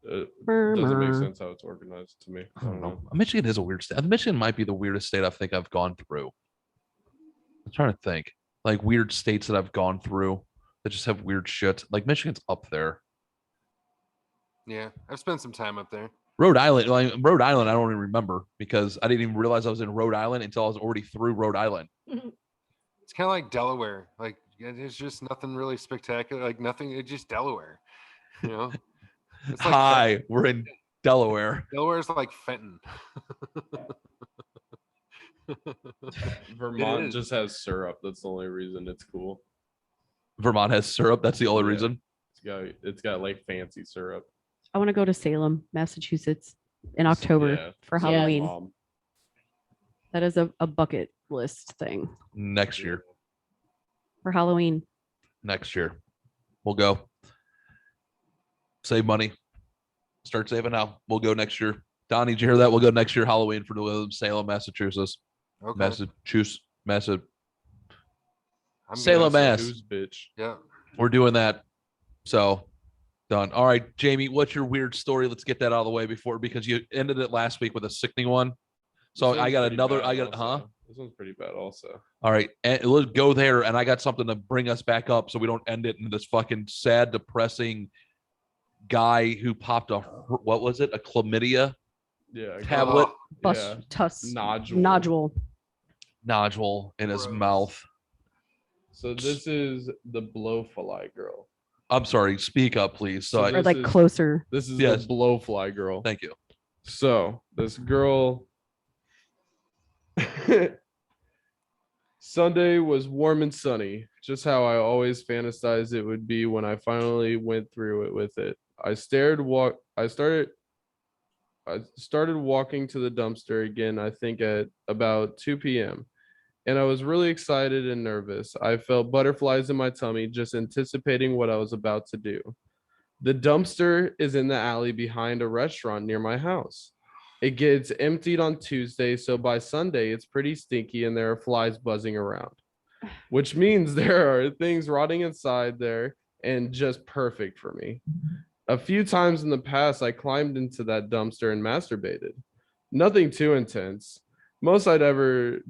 It doesn't make Murmur. sense how it's organized to me. I don't know. Michigan is a weird state. Michigan might be the weirdest state I think I've gone through. I'm trying to think, like weird states that I've gone through that just have weird shit. Like Michigan's up there. Yeah, I've spent some time up there. Rhode Island, like Rhode Island, I don't even remember because I didn't even realize I was in Rhode Island until I was already through Rhode Island. It's kind of like Delaware. Like there's just nothing really spectacular. Like nothing. It's just Delaware. You know. It's like Hi, we're in Delaware. Delaware's like Fenton. Vermont is. just has syrup. That's the only reason it's cool. Vermont has syrup. That's the only Yeah. reason. It's got like fancy syrup. I want to go to Salem, Massachusetts in October Yeah, for so Halloween. bomb. That is a bucket list thing Next year. for Halloween. Next year. We'll go. Save money. Start saving now. We'll go next year. Donnie, did you hear that? We'll go next year Halloween for Salem, Massachusetts. Okay. Massachusetts. I'm Salem, gonna- Mass. Who's bitch? Yeah. We're doing that. So done. All right, Jamie, what's your weird story? Let's get that out of the way because you ended it last week with a sickening one. So This I one's got pretty another. bad I got also. This one's pretty bad also. All right, and let's go there. And I got something to bring us back up so we don't end it in this fucking sad, depressing guy who popped what was it? A chlamydia Yeah. tablet Oh, Bus Yeah. tuss Nodule. nodule in his Gross. mouth. So this is the blowfly girl. I'm sorry. Speak up, please. So So I, or this like is- closer. This is Yes. the blowfly girl. thank you. So this girl Sunday was warm and sunny, just how I always fantasized it would be when I finally went through it with it. I started walking to the dumpster again, I think at about 2 p.m. And I was really excited and nervous. I felt butterflies in my tummy just anticipating what I was about to do. The dumpster is in the alley behind a restaurant near my house. It gets emptied on Tuesday, so by Sunday it's pretty stinky and there are flies buzzing around, which means there are things rotting inside there and just perfect for me. A few times in the past, I climbed into that dumpster and masturbated. Nothing too intense. Most I'd ever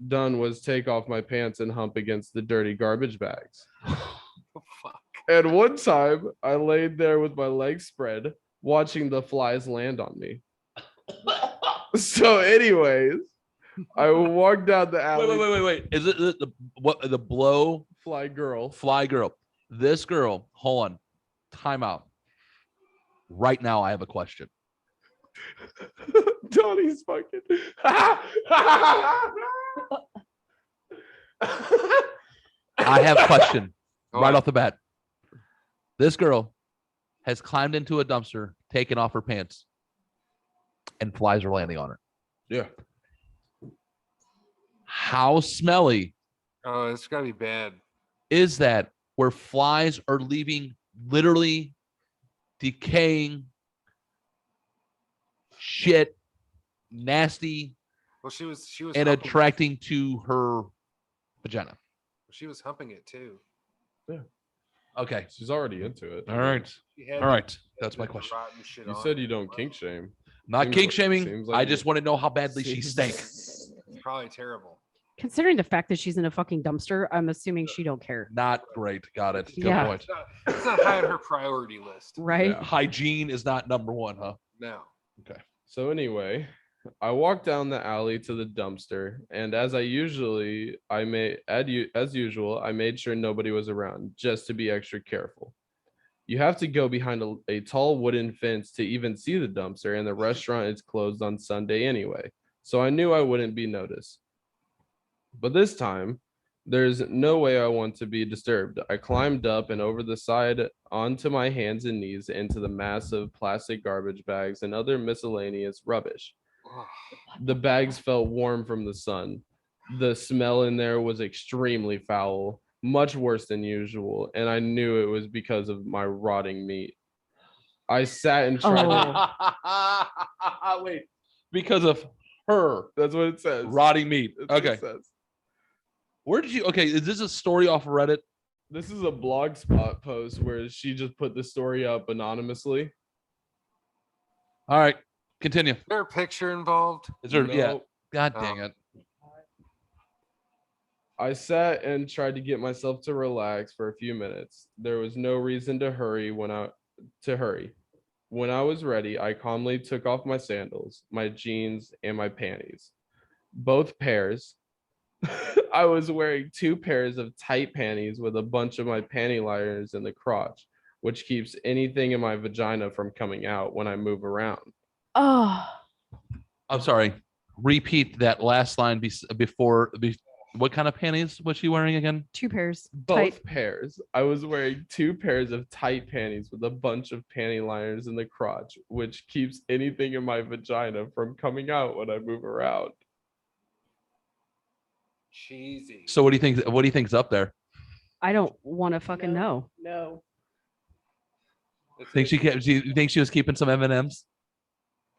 done was take off my pants and hump against the dirty garbage bags. fuck. And one time, I laid there with my legs spread, watching the flies land on me. So, anyways, I walked down the alley. Wait. Is it the blow Fly girl. fly girl? This girl. Hold on. Time out. Right now, I have a question. Donnie's fucking. I have a question Go right on. off the bat. This girl has climbed into a dumpster, taken off her pants, and flies are landing on her. Yeah. How smelly Oh, it's gotta be bad. is that where flies are leaving literally decaying shit, nasty, Well, she was and humping, attracting to her vagina? she was humping it too. Okay. She's already into it. All right. She had All right. the- That's my the question. rotten shit You on said it. you don't Wow. kink shame. Not Seems kink like- shaming. seems like I you- just want to know how badly she seems- stank. It's probably terrible. Considering the fact that she's in a fucking dumpster, I'm assuming she don't care. Not great. Got it. Good Yeah. point. It's not high on her priority list. Right? Yeah. Hygiene is not number one, huh? No. So anyway, I walked down the alley to the dumpster, and as usual, I made sure nobody was around, just to be extra careful. You have to go behind a tall wooden fence to even see the dumpster, and the restaurant is closed on Sunday anyway, so I knew I wouldn't be noticed. But this time, there's no way I want to be disturbed. I climbed up and over the side onto my hands and knees into the massive plastic garbage bags and other miscellaneous rubbish. The bags felt warm from the sun. The smell in there was extremely foul, much worse than usual, and I knew it was because of my rotting meat. I sat and tried to. Wait. Because of her That's what it says. rotting meat. That's what it Okay. says. Where did you? Okay. Is this a story off of Reddit? This is a blog spot post where she just put the story up anonymously. All right. Continue. Is there a picture involved? Is there? Yeah. Nope. God Oh. dang it. I sat and tried to get myself to relax for a few minutes. There was no reason to hurry. When I was ready, I calmly took off my sandals, my jeans, and my panties. Both pairs. I was wearing 2 pairs of tight panties with a bunch of my panty liners in the crotch, which keeps anything in my vagina from coming out when I move around. Oh, I'm sorry. Repeat that last line before. What kind of panties was she wearing again? 2 pairs. Both Tight. pairs. I was wearing 2 pairs of tight panties with a bunch of panty liners in the crotch, which keeps anything in my vagina from coming out when I move around. Cheesy. So what do you think? What do you think's up there? I don't want to fucking No. know. No. Think she kept? Do you think she was keeping some M&Ms?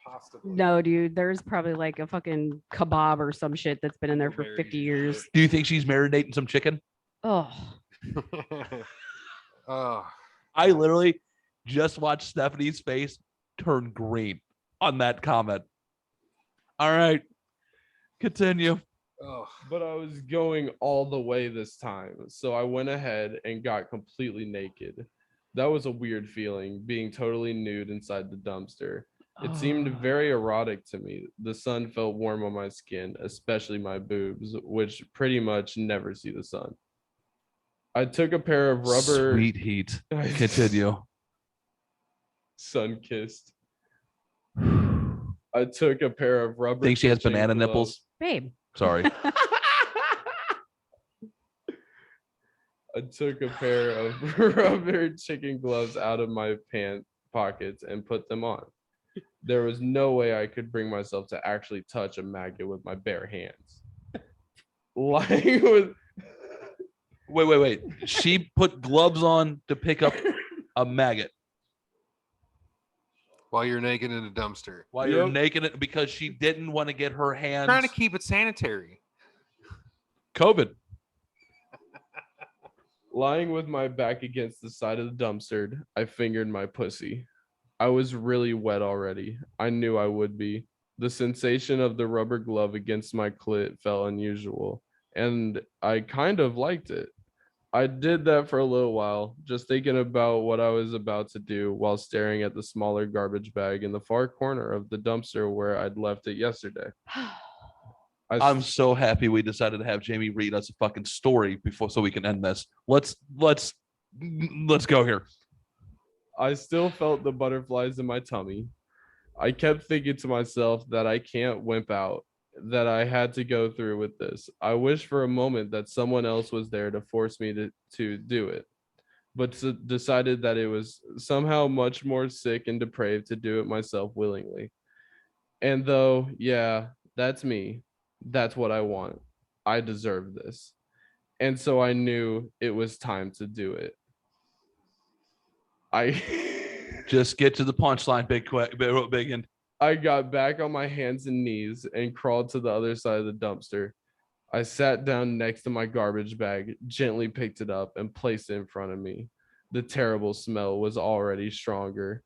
Possibly. No, dude. There's probably like a fucking kebab or some shit that's been in there for 50 years. Do you think she's marinating some chicken? Oh, Oh, I literally just watched Stephanie's face turn green on that comment. All right, continue. oh. But I was going all the way this time, so I went ahead and got completely naked. That was a weird feeling, being totally nude inside the dumpster. It seemed very erotic to me. The sun felt warm on my skin, especially my boobs, which pretty much never see the sun. I took a pair of rubber Sweet heat. Continue. sun kissed. I took a pair of rubber. Think she has kitchen banana gloves. nipples? babe. Sorry. I took a pair of rubber chicken gloves out of my pant pockets and put them on. There was no way I could bring myself to actually touch a maggot with my bare hands. Lying with Wait. She put gloves on to pick up a maggot While you're naked in a dumpster. while you're Yep. naked because she didn't want to get her hands Trying to keep it sanitary. COVID. lying with my back against the side of the dumpster, I fingered my pussy. I was really wet already. I knew I would be. The sensation of the rubber glove against my clit felt unusual, and I kind of liked it. I did that for a little while, just thinking about what I was about to do while staring at the smaller garbage bag in the far corner of the dumpster where I'd left it yesterday. I'm so happy we decided to have Jamie read us a fucking story before so we can end this. Let's go here. I still felt the butterflies in my tummy. I kept thinking to myself that I can't wimp out, that I had to go through with this. I wished for a moment that someone else was there to force me to do it, but decided that it was somehow much more sick and depraved to do it myself willingly. And though, yeah, that's me. That's what I want. I deserve this. And so I knew it was time to do it. I Just get to the punchline, Biggin. I got back on my hands and knees and crawled to the other side of the dumpster. I sat down next to my garbage bag, gently picked it up, and placed it in front of me. The terrible smell was already stronger.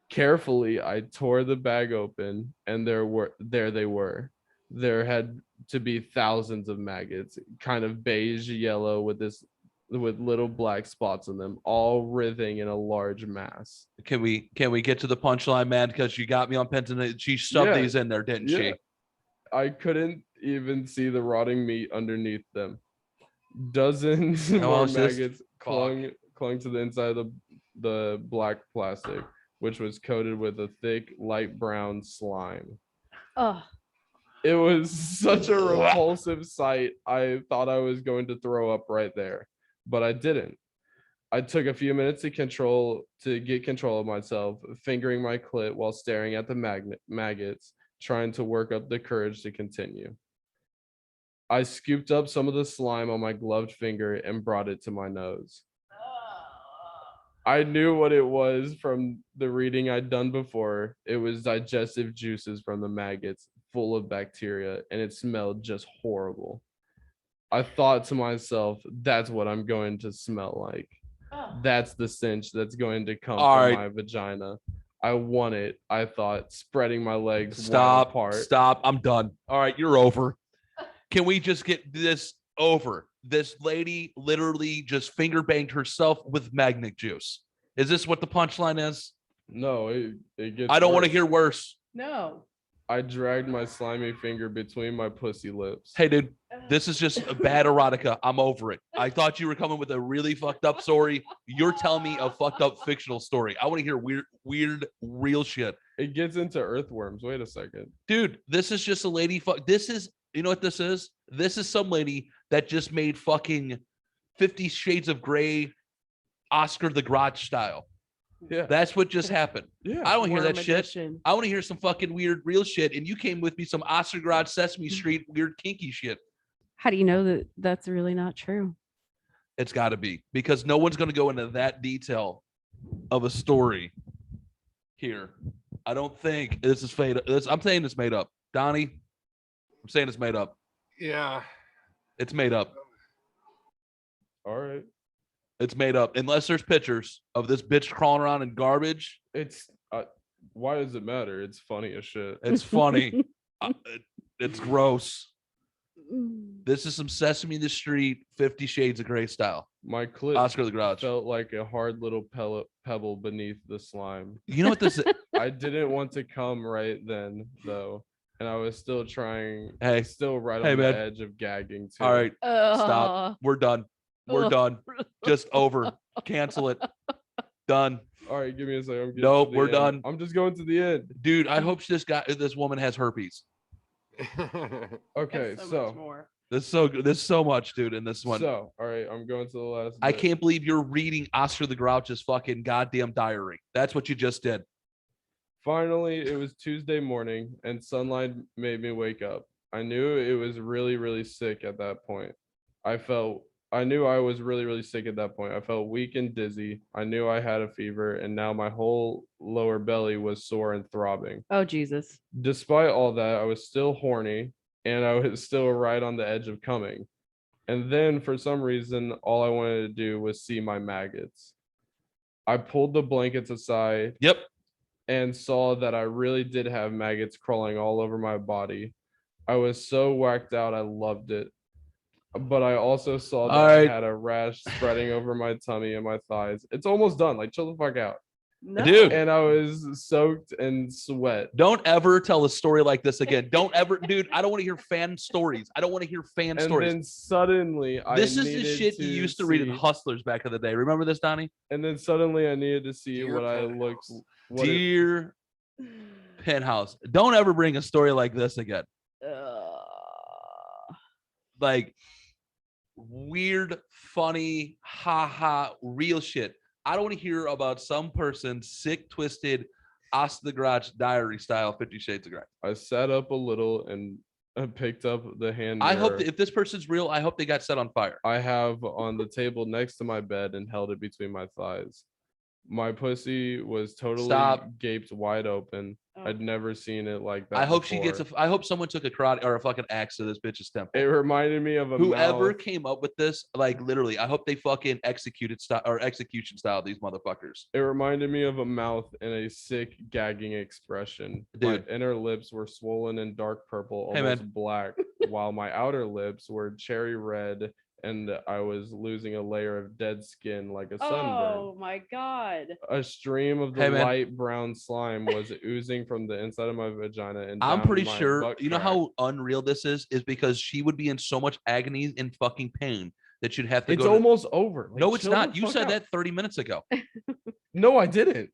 Carefully, I tore the bag open, and there they were. There had to be thousands of maggots, kind of beige yellow with little black spots on them, all writhing in a large mass. Can we get to the punchline, man? Because you got me on pins and she shoved Yeah. these in there, didn't Yeah. she? I couldn't even see the rotting meat underneath them. Dozens more else is- maggots clung to the inside of the black plastic, which was coated with a thick, light brown slime. Oh, It was such a repulsive sight. I thought I was going to throw up right there, but I didn't. I took a few minutes to get control of myself, fingering my clit while staring at the maggots, trying to work up the courage to continue. I scooped up some of the slime on my gloved finger and brought it to my nose. I knew what it was from the reading I'd done before. It was digestive juices from the maggots, full of bacteria, and it smelled just horrible. I thought to myself, that's what I'm going to smell like. That's the stench that's going to come All from right. my vagina. I want it, I thought, spreading my legs wide Stop. apart. Stop. I'm done. All right, you're over. Can we just get this over? This lady literally just finger banged herself with magnet juice. Is this what the punchline is? No, it gets I don't want to worse. hear worse. No. I dragged my slimy finger between my pussy lips. Hey, dude, this is just a bad erotica. I'm over it. I thought you were coming with a really fucked up story. You're telling me a fucked up fictional story. I want to hear weird, real shit. It gets into earthworms. Wait a second. Dude, this is just a lady. This is, you know what this is? This is some lady that just made fucking 50 Shades of Grey, Oscar the Grouch style. Yeah. That's what just happened. Yeah. I don't hear that Worm shit. edition. I want to hear some fucking weird, real shit. And you came with me some Oscar Grouch, Sesame Street, weird, kinky shit. how do you know that that's really not true? It's got to be, because no one's going to go into that detail of a story here. I don't think this is fake. I'm saying it's made up. Donnie, I'm saying it's made up. Yeah. It's made up. All right. It's made up. Unless there's pictures of this bitch crawling around in garbage. It's why does it matter? It's funny as shit. It's funny. It's gross. This is some Sesame the Street, 50 Shades of Grey style. My clit Oscar the Grouch. felt like a hard little pebble beneath the slime. You know what this is? I didn't want to come right then though, and I was still trying. Hey. Still right Hey, on man. the edge of gagging too. All right, Stop. stop. We're done. We're done. Just over. Cancel it. Done. All right, give me a second. I'm getting Nope, to the we're end. done. I'm just going to the end. Dude, I hope this woman has herpes. Okay, That's so much more. This is so good. There's so much, dude, in this one. all right, I'm going to the last. I bit. can't believe you're reading Oscar the Grouch's fucking goddamn diary. That's what you just did. Finally, it was Tuesday morning, and sunlight made me wake up. I knew it was really, really sick at that point. I knew I was really, really sick at that point. I felt weak and dizzy. I knew I had a fever, and now my whole lower belly was sore and throbbing. Oh, Jesus. Despite all that, I was still horny, and I was still right on the edge of coming. And then, for some reason, all I wanted to do was see my maggots. I pulled the blankets aside Yep. and saw that I really did have maggots crawling all over my body. I was so whacked out, I loved it. But I also saw that All I right. had a rash spreading over my tummy and my thighs. It's almost done. Like, chill the fuck out. No. Dude. And I was soaked in sweat. Don't ever tell a story like this again. Don't ever, dude. I don't want to hear fan stories. I don't want to hear fan And stories. then suddenly, This is the needed shit you used to read in see- Hustlers back in the day. Remember this, Donnie? And then suddenly, I needed to see Dear what I Penthouse. looked. What it- Dear Penthouse, don't ever bring a story like this again. Like weird, funny, haha, real shit. I don't want to hear about some person sick, twisted, Oscar the Grouch diary style 50 Shades of Grey. I sat up a little and I picked up the hand I hope mirror that if this person's real, I hope they got set on fire. I have on the table next to my bed and held it between my thighs. My pussy was totally Stop. gaped wide open. Oh. I'd never seen it like that. I hope before. she gets I hope someone took a karate or a fucking axe to this bitch's temple. It reminded me of a Whoever mouth. came up with this, like literally, I hope they fucking execution style these motherfuckers. It reminded me of a mouth in a sick, gagging expression. Dude. My inner lips were swollen and dark purple, Hey, almost man. black, while my outer lips were cherry red, and I was losing a layer of dead skin like a sunburn. Oh my god. A stream of the Hey, man. light brown slime was oozing from the inside of my vagina and I'm down pretty my sure butt you know crack. how unreal this is because she would be in so much agony and fucking pain that you'd have to It's go. almost over. Like, No, it's chill the not. You fuck said out. that 30 minutes ago. No, I didn't.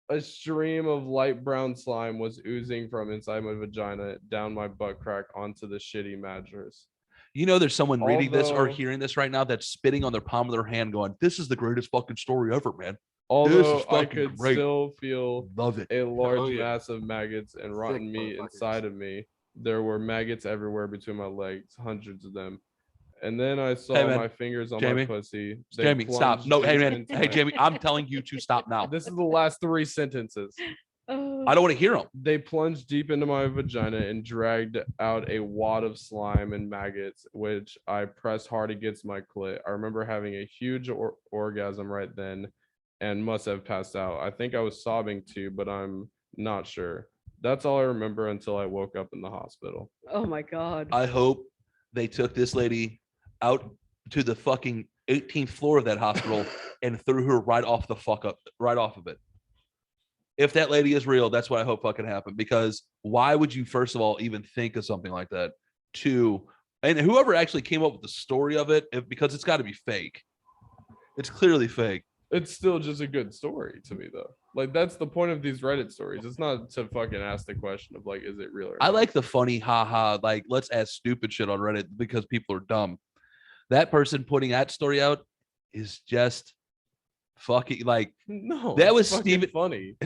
A stream of light brown slime was oozing from inside my vagina down my butt crack onto the shitty mattress. You know, there's someone reading this or Although- hearing this right now that's spitting on their palm of their hand, going, "This is the greatest fucking story ever, man. Although I fucking could great. still feel Love it." a large yeah. mass of maggots and rotten meat motherfuckers. inside of me. There were maggots everywhere between my legs, hundreds of them. And then I saw man. my fingers on Jamie. my pussy. They Jamie, stop. plunged No, hey deep man, into hey my- Jamie, I'm telling you to stop now. This is the last 3 sentences. Oh. I don't want to hear them. They plunged deep into my vagina and dragged out a wad of slime and maggots, which I pressed hard against my clit. I remember having a huge orgasm right then and must have passed out. I think I was sobbing too, but I'm not sure. That's all I remember until I woke up in the hospital. Oh my god. I hope they took this lady out to the fucking 18th floor of that hospital and threw her right off of it. If that lady is real, that's what I hope fucking happened. Because why would you, first of all, even think of something like that? And whoever actually came up with the story of it, because it's got to be fake. It's clearly fake. It's still just a good story to me, though. Like, that's the point of these Reddit stories. It's not to fucking ask the question of, like, is it real or I not? like the funny, haha, like, let's ask stupid shit on Reddit because people are dumb. That person putting that story out is just fucking like, No, that it's was fucking Stephen- funny.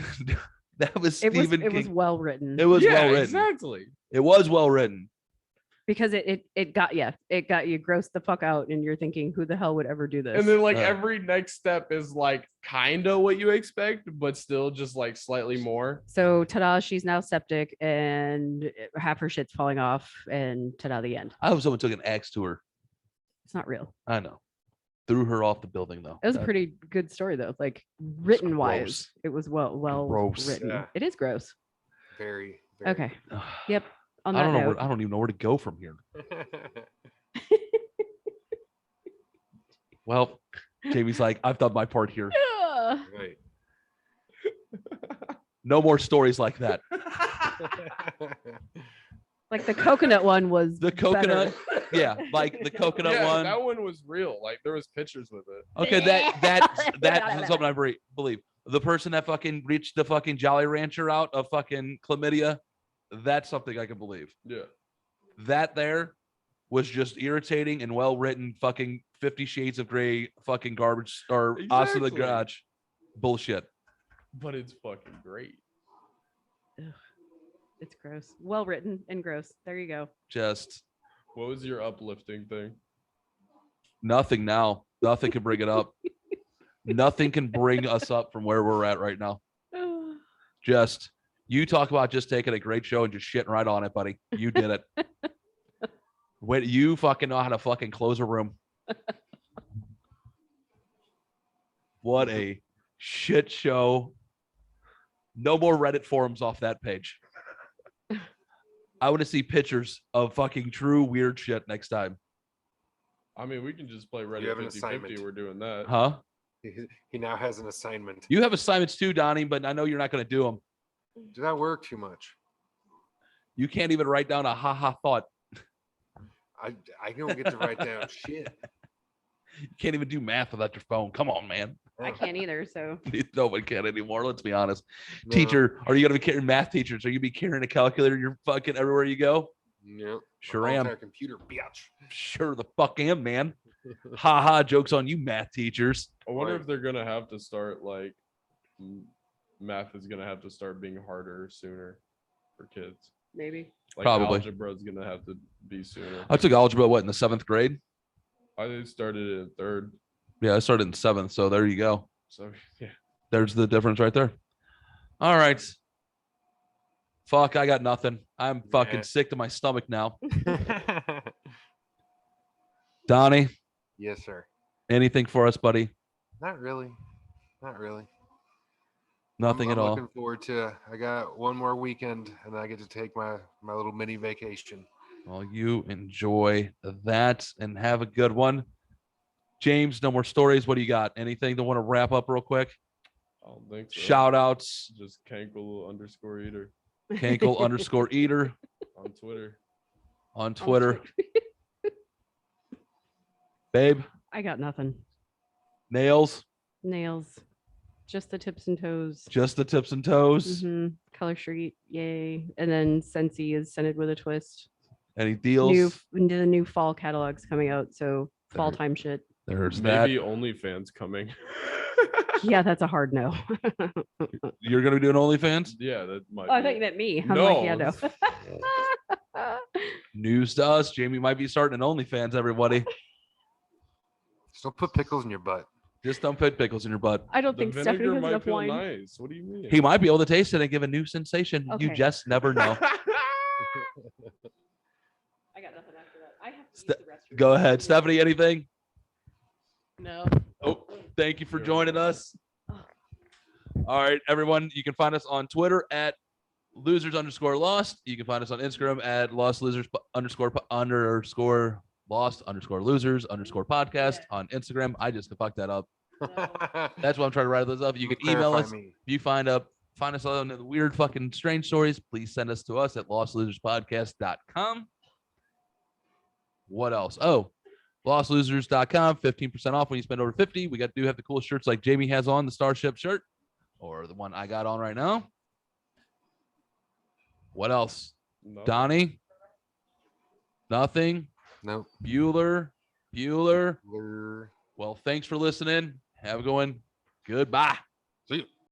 that was It was Stephen it was King. well written. It was Yeah, well written. exactly. It was well written. because it got you grossed the fuck out and you're thinking, who the hell would ever do this? And then like Yeah. every next step is like kind of what you expect, but still just like slightly more. So ta-da, she's now septic and half her shit's falling off and ta-da, the end. I hope someone took an axe to her. It's not real. I know. Threw her off the building though. It was a pretty good story though. Like written wise, gross. it was well Gross. written. Yeah. It is gross. Very, very Okay. Ugh. Yep. On I that don't know. note, I don't even know where to go from here. Well, Jamie's like, I've done my part here. Ugh. right. No more stories like that. Like the coconut one was The coconut, yeah, like the coconut Yeah, one. that one was real. Like there was pictures with it. Okay, that's something I believe. The person that fucking reached the fucking Jolly Rancher out of fucking chlamydia, that's something I can believe. Yeah. That there was just irritating and well written fucking 50 Shades of Grey fucking garbage or Us in the Exactly. Garage bullshit. But it's fucking great. It's gross. Well written and gross. There you go. Just What was your uplifting thing? nothing now. Nothing can bring it up. Nothing can bring us up from where we're at right now. Just you talk about just taking a great show and just shitting right on it, buddy. You did it. When you fucking know how to fucking close a room. What a shit show. No more Reddit forums off that page. I want to see pictures of fucking true weird shit next time. I mean, we can just play have Reddit an 50-50. assignment. We're doing that. Huh? He now has an assignment. You have assignments too, Donnie, but I know you're not going to do them. Do not work too much. You can't even write down a ha thought. I don't get to write down shit. You can't even do math without your phone. Come on, man. I can't either. So Nobody can anymore. Let's be honest. No. Teacher, are you going to be carrying math teachers? Are you be carrying a calculator? You're fucking everywhere you go. Yep. Sure I'm am. on a computer, bitch. Sure the fuck am, man. Jokes on you, math teachers. I wonder Right. if they're gonna have to start math is gonna have to start being harder sooner for kids. maybe. Like Probably. algebra is gonna have to be sooner. I took algebra, what, in the 7th grade? I started it in 3rd. Yeah, I started in 7th. So there you go. So yeah. There's the difference right there. All right. Fuck, I got nothing. I'm fucking Yeah. sick to my stomach now. Donnie, Yes, sir. anything for us, buddy? Not really. Not really. Nothing I'm at all. looking forward to. I got one more weekend, and I get to take my little mini vacation. Well, you enjoy that and have a good one. James, no more stories. What do you got? Anything to want to wrap up real quick? I don't think so. Shout outs, Just Kankle_eater Kankle_eater on Twitter. on Twitter. Babe, I got nothing. nails, Nails. Just the tips and toes. just the tips and toes. Color Street, yay. And then Scentsy is scented with a twist. Any deals? The new fall catalog's coming out, so fall There- time shit. There's Maybe that. OnlyFans coming. Yeah, that's a hard no. You're gonna be doing OnlyFans? Yeah, that might. Oh, I be thought you it. meant me. I'm like, yeah, no. No. News to us. Jamie might be starting an OnlyFans, everybody. Just don't put pickles in your butt. Just don't put pickles in your butt. I don't The think Stephanie vinegar has might enough feel wine. nice. What do you mean? He might be able to taste it and give a new sensation. You Okay. just never know. I got nothing after that. I have to use the restroom. Go ahead. Stephanie, anything? No. Oh, thank you for joining us. All right, everyone. You can find us on Twitter at losers_lost. You can find us on Instagram at lost_losers_lost_losers_podcast on Instagram. I just fucked that up. That's why I'm trying to write those up. You can email Clarify us. me. If you find us on the weird fucking strange stories, please send us to us at lostloserspodcast.com. What else? Oh, lostlosers.com, 15% off when you spend over 50. We do have the cool shirts like Jamie has on, the Starship shirt, or the one I got on right now. What else? No. Donnie? Nothing? Nope. Bueller? Blur. Well, thanks for listening. Have a good one. Goodbye. See you.